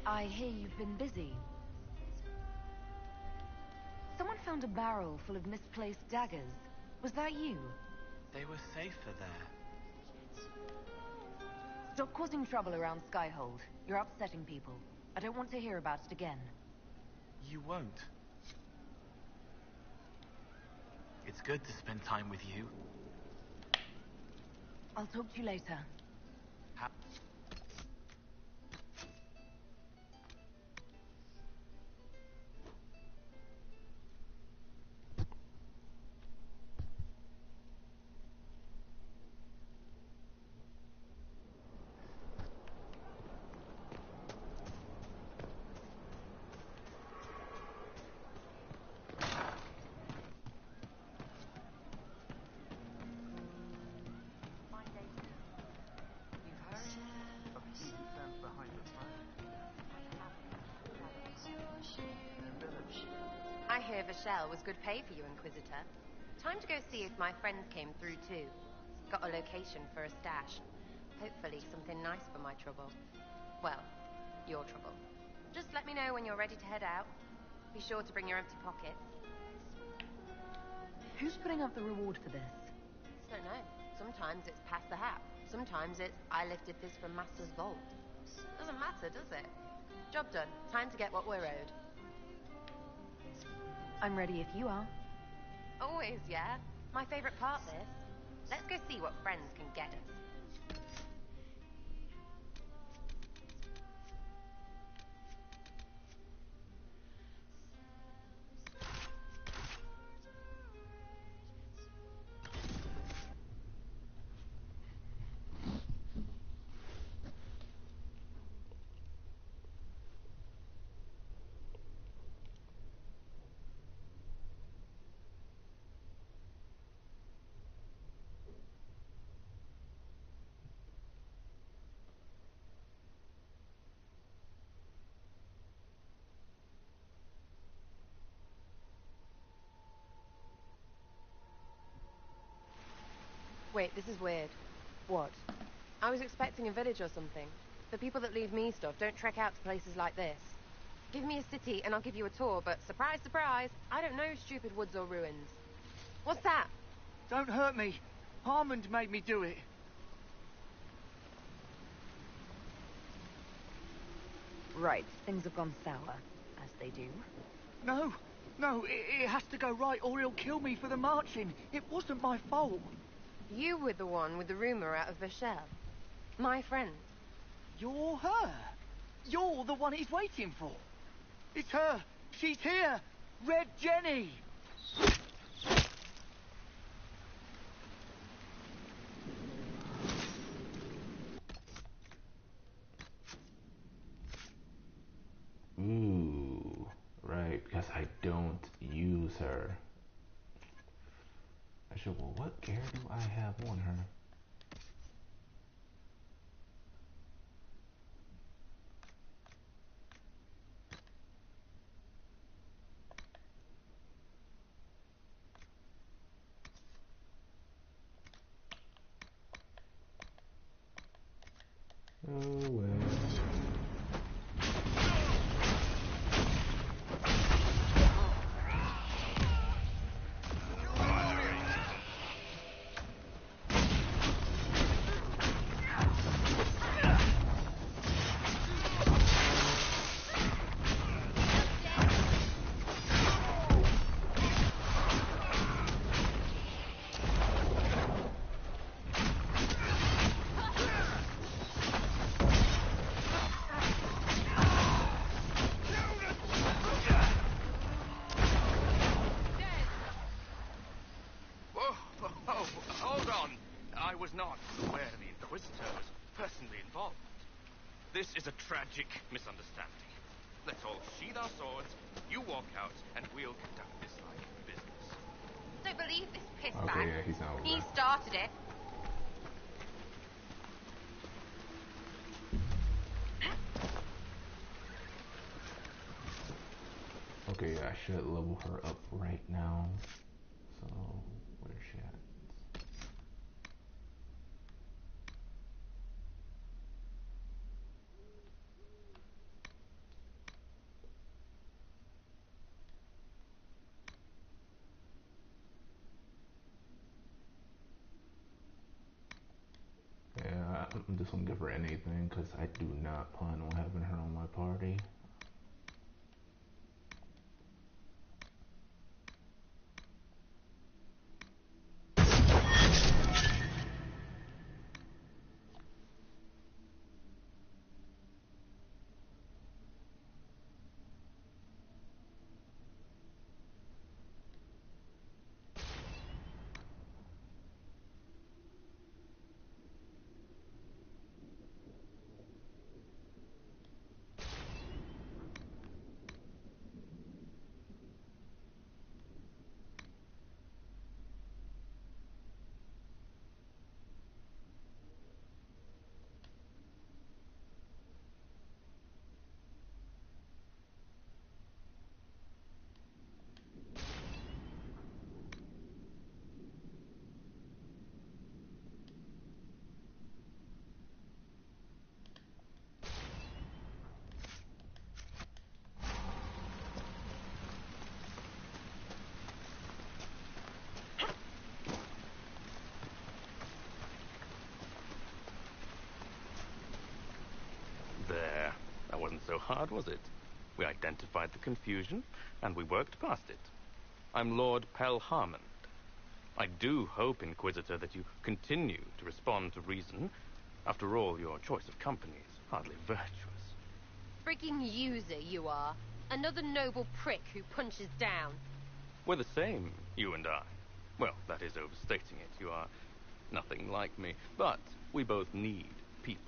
Speaker 1: I hear you've been busy. Someone found a barrel full of misplaced daggers. Was that you?
Speaker 2: They were safer there.
Speaker 1: Stop causing trouble around Skyhold. You're upsetting people. I don't want to hear about it again.
Speaker 2: You won't. It's good to spend time with you.
Speaker 1: I'll talk to you later.
Speaker 20: Vashel was good pay for you, Inquisitor. Time to go see if my friends came through too. Got a location for a stash. Hopefully something nice for my trouble. Well, your trouble. Just let me know when you're ready to head out. Be sure to bring your empty pockets.
Speaker 1: Who's putting up the reward for this?
Speaker 20: Don't know. Sometimes it's pass the hat. Sometimes it's I lifted this from Master's vault. Doesn't matter, does it? Job done. Time to get what we're owed.
Speaker 1: I'm ready if you are.
Speaker 20: Always, yeah. My favorite part, this. Let's go see what friends can get us. Wait, this is weird.
Speaker 1: What?
Speaker 20: I was expecting a village or something. The people that leave me stuff don't trek out to places like this. Give me a city and I'll give you a tour, but surprise, surprise, I don't know stupid woods or ruins. What's that?
Speaker 21: Don't hurt me. Harmond made me do it.
Speaker 1: Right, things have gone sour, as they do.
Speaker 21: No, it has to go right or he'll kill me for the marching. It wasn't my fault.
Speaker 20: You were the one with the rumour out of Vashel. My friend.
Speaker 21: You're her. You're the one he's waiting for. It's her. She's here. Red Jenny.
Speaker 15: Ooh, right, because I don't use her. I should, well, what gear do I have on her? Oh well.
Speaker 4: Hold on. I was not aware the Inquisitor was personally involved. This is a tragic misunderstanding. Let's all sheathe our swords, you walk out, and we'll conduct this like business.
Speaker 20: Don't believe this piss
Speaker 15: Okay,
Speaker 20: bag.
Speaker 15: yeah, he's not
Speaker 20: He
Speaker 15: over.
Speaker 20: started it.
Speaker 15: Okay, I should level her up right now. So, where's she at? Yeah, I'm just gonna give her anything because I do not plan on having her on my party.
Speaker 6: hard, was it? We identified the confusion, and we worked past it. I'm Lord Pelharmond. I do hope, Inquisitor, that you continue to respond to reason. After all, your choice of company is hardly virtuous.
Speaker 20: Freaking user, you are. Another noble prick who punches down.
Speaker 6: We're the same, you and I. Well, that is overstating it. You are nothing like me. But we both need people.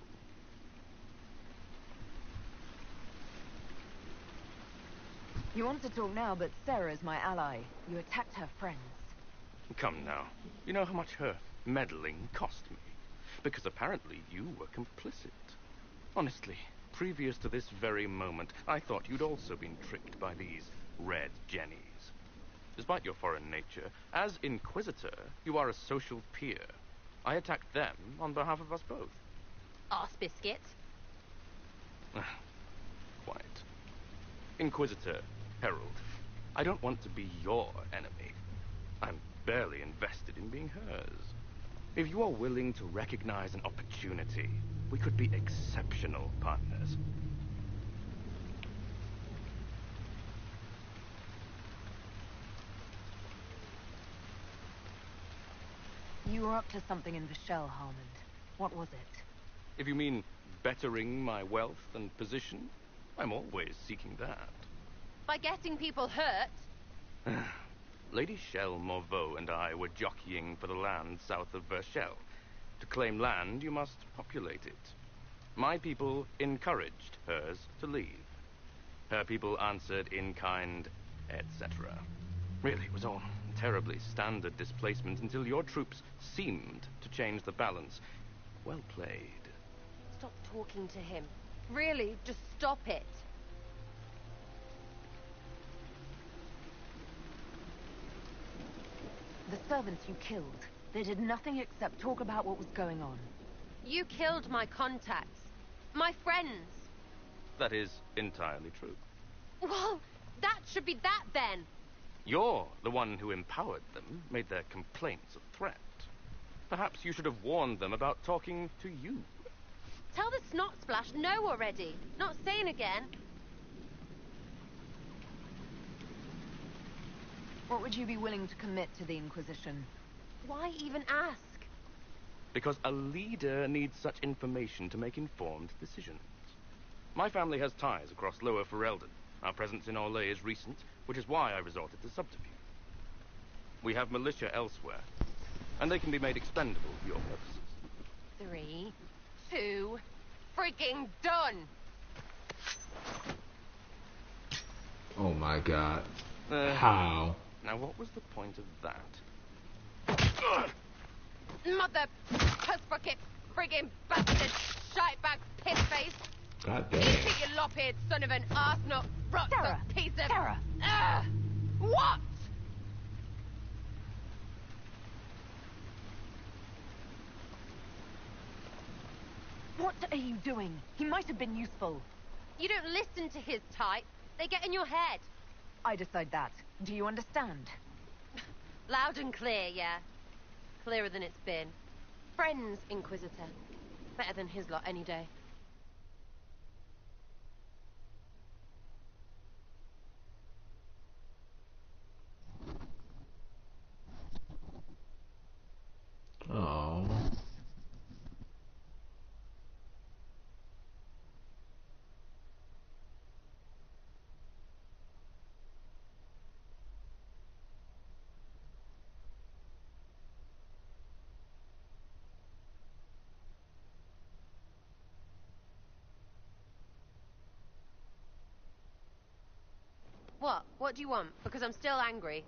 Speaker 1: You want to talk now, but Sarah's my ally. You attacked her friends.
Speaker 6: Come now. You know how much her meddling cost me? Because apparently you were complicit. Honestly, previous to this very moment, I thought you'd also been tricked by these red jennies. Despite your foreign nature, as Inquisitor, you are a social peer. I attacked them on behalf of us both.
Speaker 20: Arse biscuit.
Speaker 6: Quiet. Inquisitor, Herald, I don't want to be your enemy. I'm barely invested in being hers. If you are willing to recognize an opportunity, we could be exceptional partners.
Speaker 1: You were up to something in Vishel, Harmond. What was it?
Speaker 6: If you mean bettering my wealth and position, I'm always seeking that.
Speaker 20: By getting people hurt?
Speaker 6: Lady Shell Morveau and I were jockeying for the land south of Vershel. To claim land, you must populate it. My people encouraged hers to leave. Her people answered in kind, etc. Really, it was all terribly standard displacement until your troops seemed to change the balance. Well played.
Speaker 20: Stop talking to him. Really, just stop it.
Speaker 1: The servants you killed, they did nothing except talk about what was going on.
Speaker 20: You killed my contacts. My friends.
Speaker 6: That is entirely true.
Speaker 20: Well, that should be that then.
Speaker 6: You're the one who empowered them, made their complaints a threat. Perhaps you should have warned them about talking to you.
Speaker 20: Tell the snot splash no already. Not saying again.
Speaker 1: What would you be willing to commit to the Inquisition?
Speaker 20: Why even ask?
Speaker 6: Because a leader needs such information to make informed decisions. My family has ties across Lower Ferelden. Our presence in Orlais is recent, which is why I resorted to subterfuge. We have militia elsewhere, and they can be made expendable for your purposes.
Speaker 20: 3, 2, freaking done!
Speaker 15: Oh my god. How?
Speaker 6: Now what was the point of that?
Speaker 20: Mother puss-bucket, friggin' bastard, shite-bag, piss-face!
Speaker 15: God damn.
Speaker 20: You think you lop-eared son of an arse-nut, rot-suck piece of...
Speaker 1: Sarah!
Speaker 20: What?
Speaker 1: What are you doing? He might have been useful.
Speaker 20: You don't listen to his type. They get in your head.
Speaker 1: I decide that. Do you understand?
Speaker 20: Loud and clear, yeah. Clearer than it's been. Friends, Inquisitor. Better than his lot any day.
Speaker 15: Oh.
Speaker 20: What? What do you want? Because I'm still angry.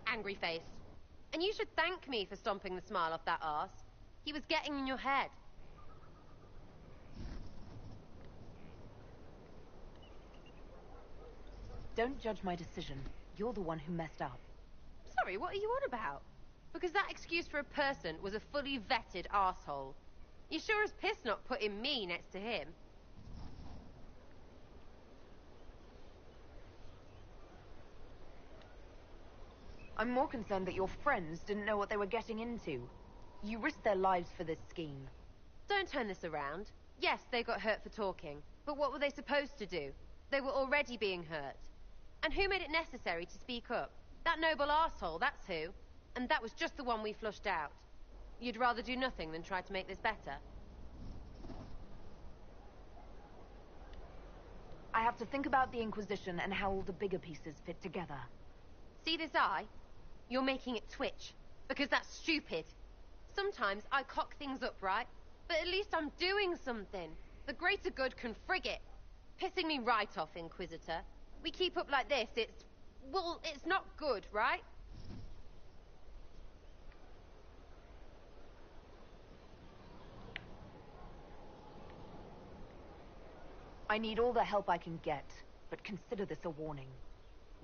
Speaker 20: Angry face. And you should thank me for stomping the smile off that arse. He was getting in your head.
Speaker 1: Don't judge my decision. You're the one who messed up.
Speaker 20: Sorry, what are you on about? Because that excuse for a person was a fully vetted arsehole. You sure as piss not putting me next to him.
Speaker 1: I'm more concerned that your friends didn't know what they were getting into. You risked their lives for this scheme.
Speaker 20: Don't turn this around. Yes, they got hurt for talking. But what were they supposed to do? They were already being hurt. And who made it necessary to speak up? That noble arsehole, that's who. And that was just the one we flushed out. You'd rather do nothing than try to make this better?
Speaker 1: I have to think about the Inquisition and how all the bigger pieces fit together.
Speaker 20: See this eye? You're making it twitch. Because that's stupid. Sometimes I cock things up, right? But at least I'm doing something. The greater good can frig it. Pissing me right off, Inquisitor. We keep up like this, well, it's not good, right?
Speaker 1: I need all the help I can get, but consider this a warning.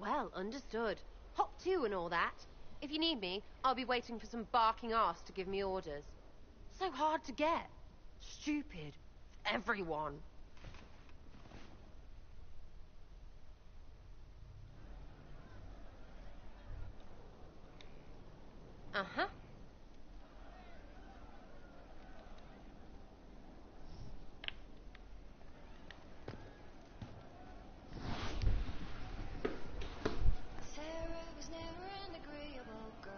Speaker 20: Well, understood. Hop to and all that. If you need me, I'll be waiting for some barking arse to give me orders. So hard to get. Stupid. It's everyone. Uh-huh.
Speaker 8: Sarah was never an agreeable girl.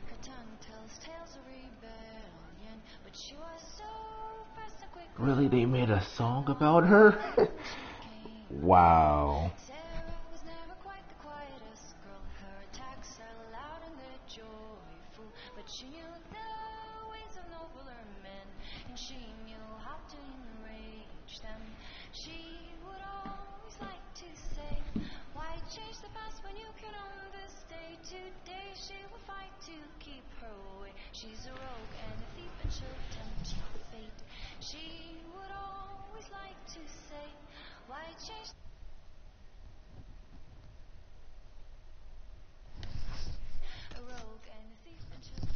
Speaker 8: Her tongue tells tales of rebellion, but she was so fast and quick.
Speaker 15: Really, they made a song about her? Wow.
Speaker 8: Sarah was never quite the quietest girl. Her attacks are loud and they're joyful, but she knew the ways of nobler men, and she knew how to enrage them. She would always like to say, why change the past when you can own this day? Today she will fight to keep her way. She's a rogue and a thief and she'll tempt your fate. She would always like to say, why change? A rogue and a thief and she'll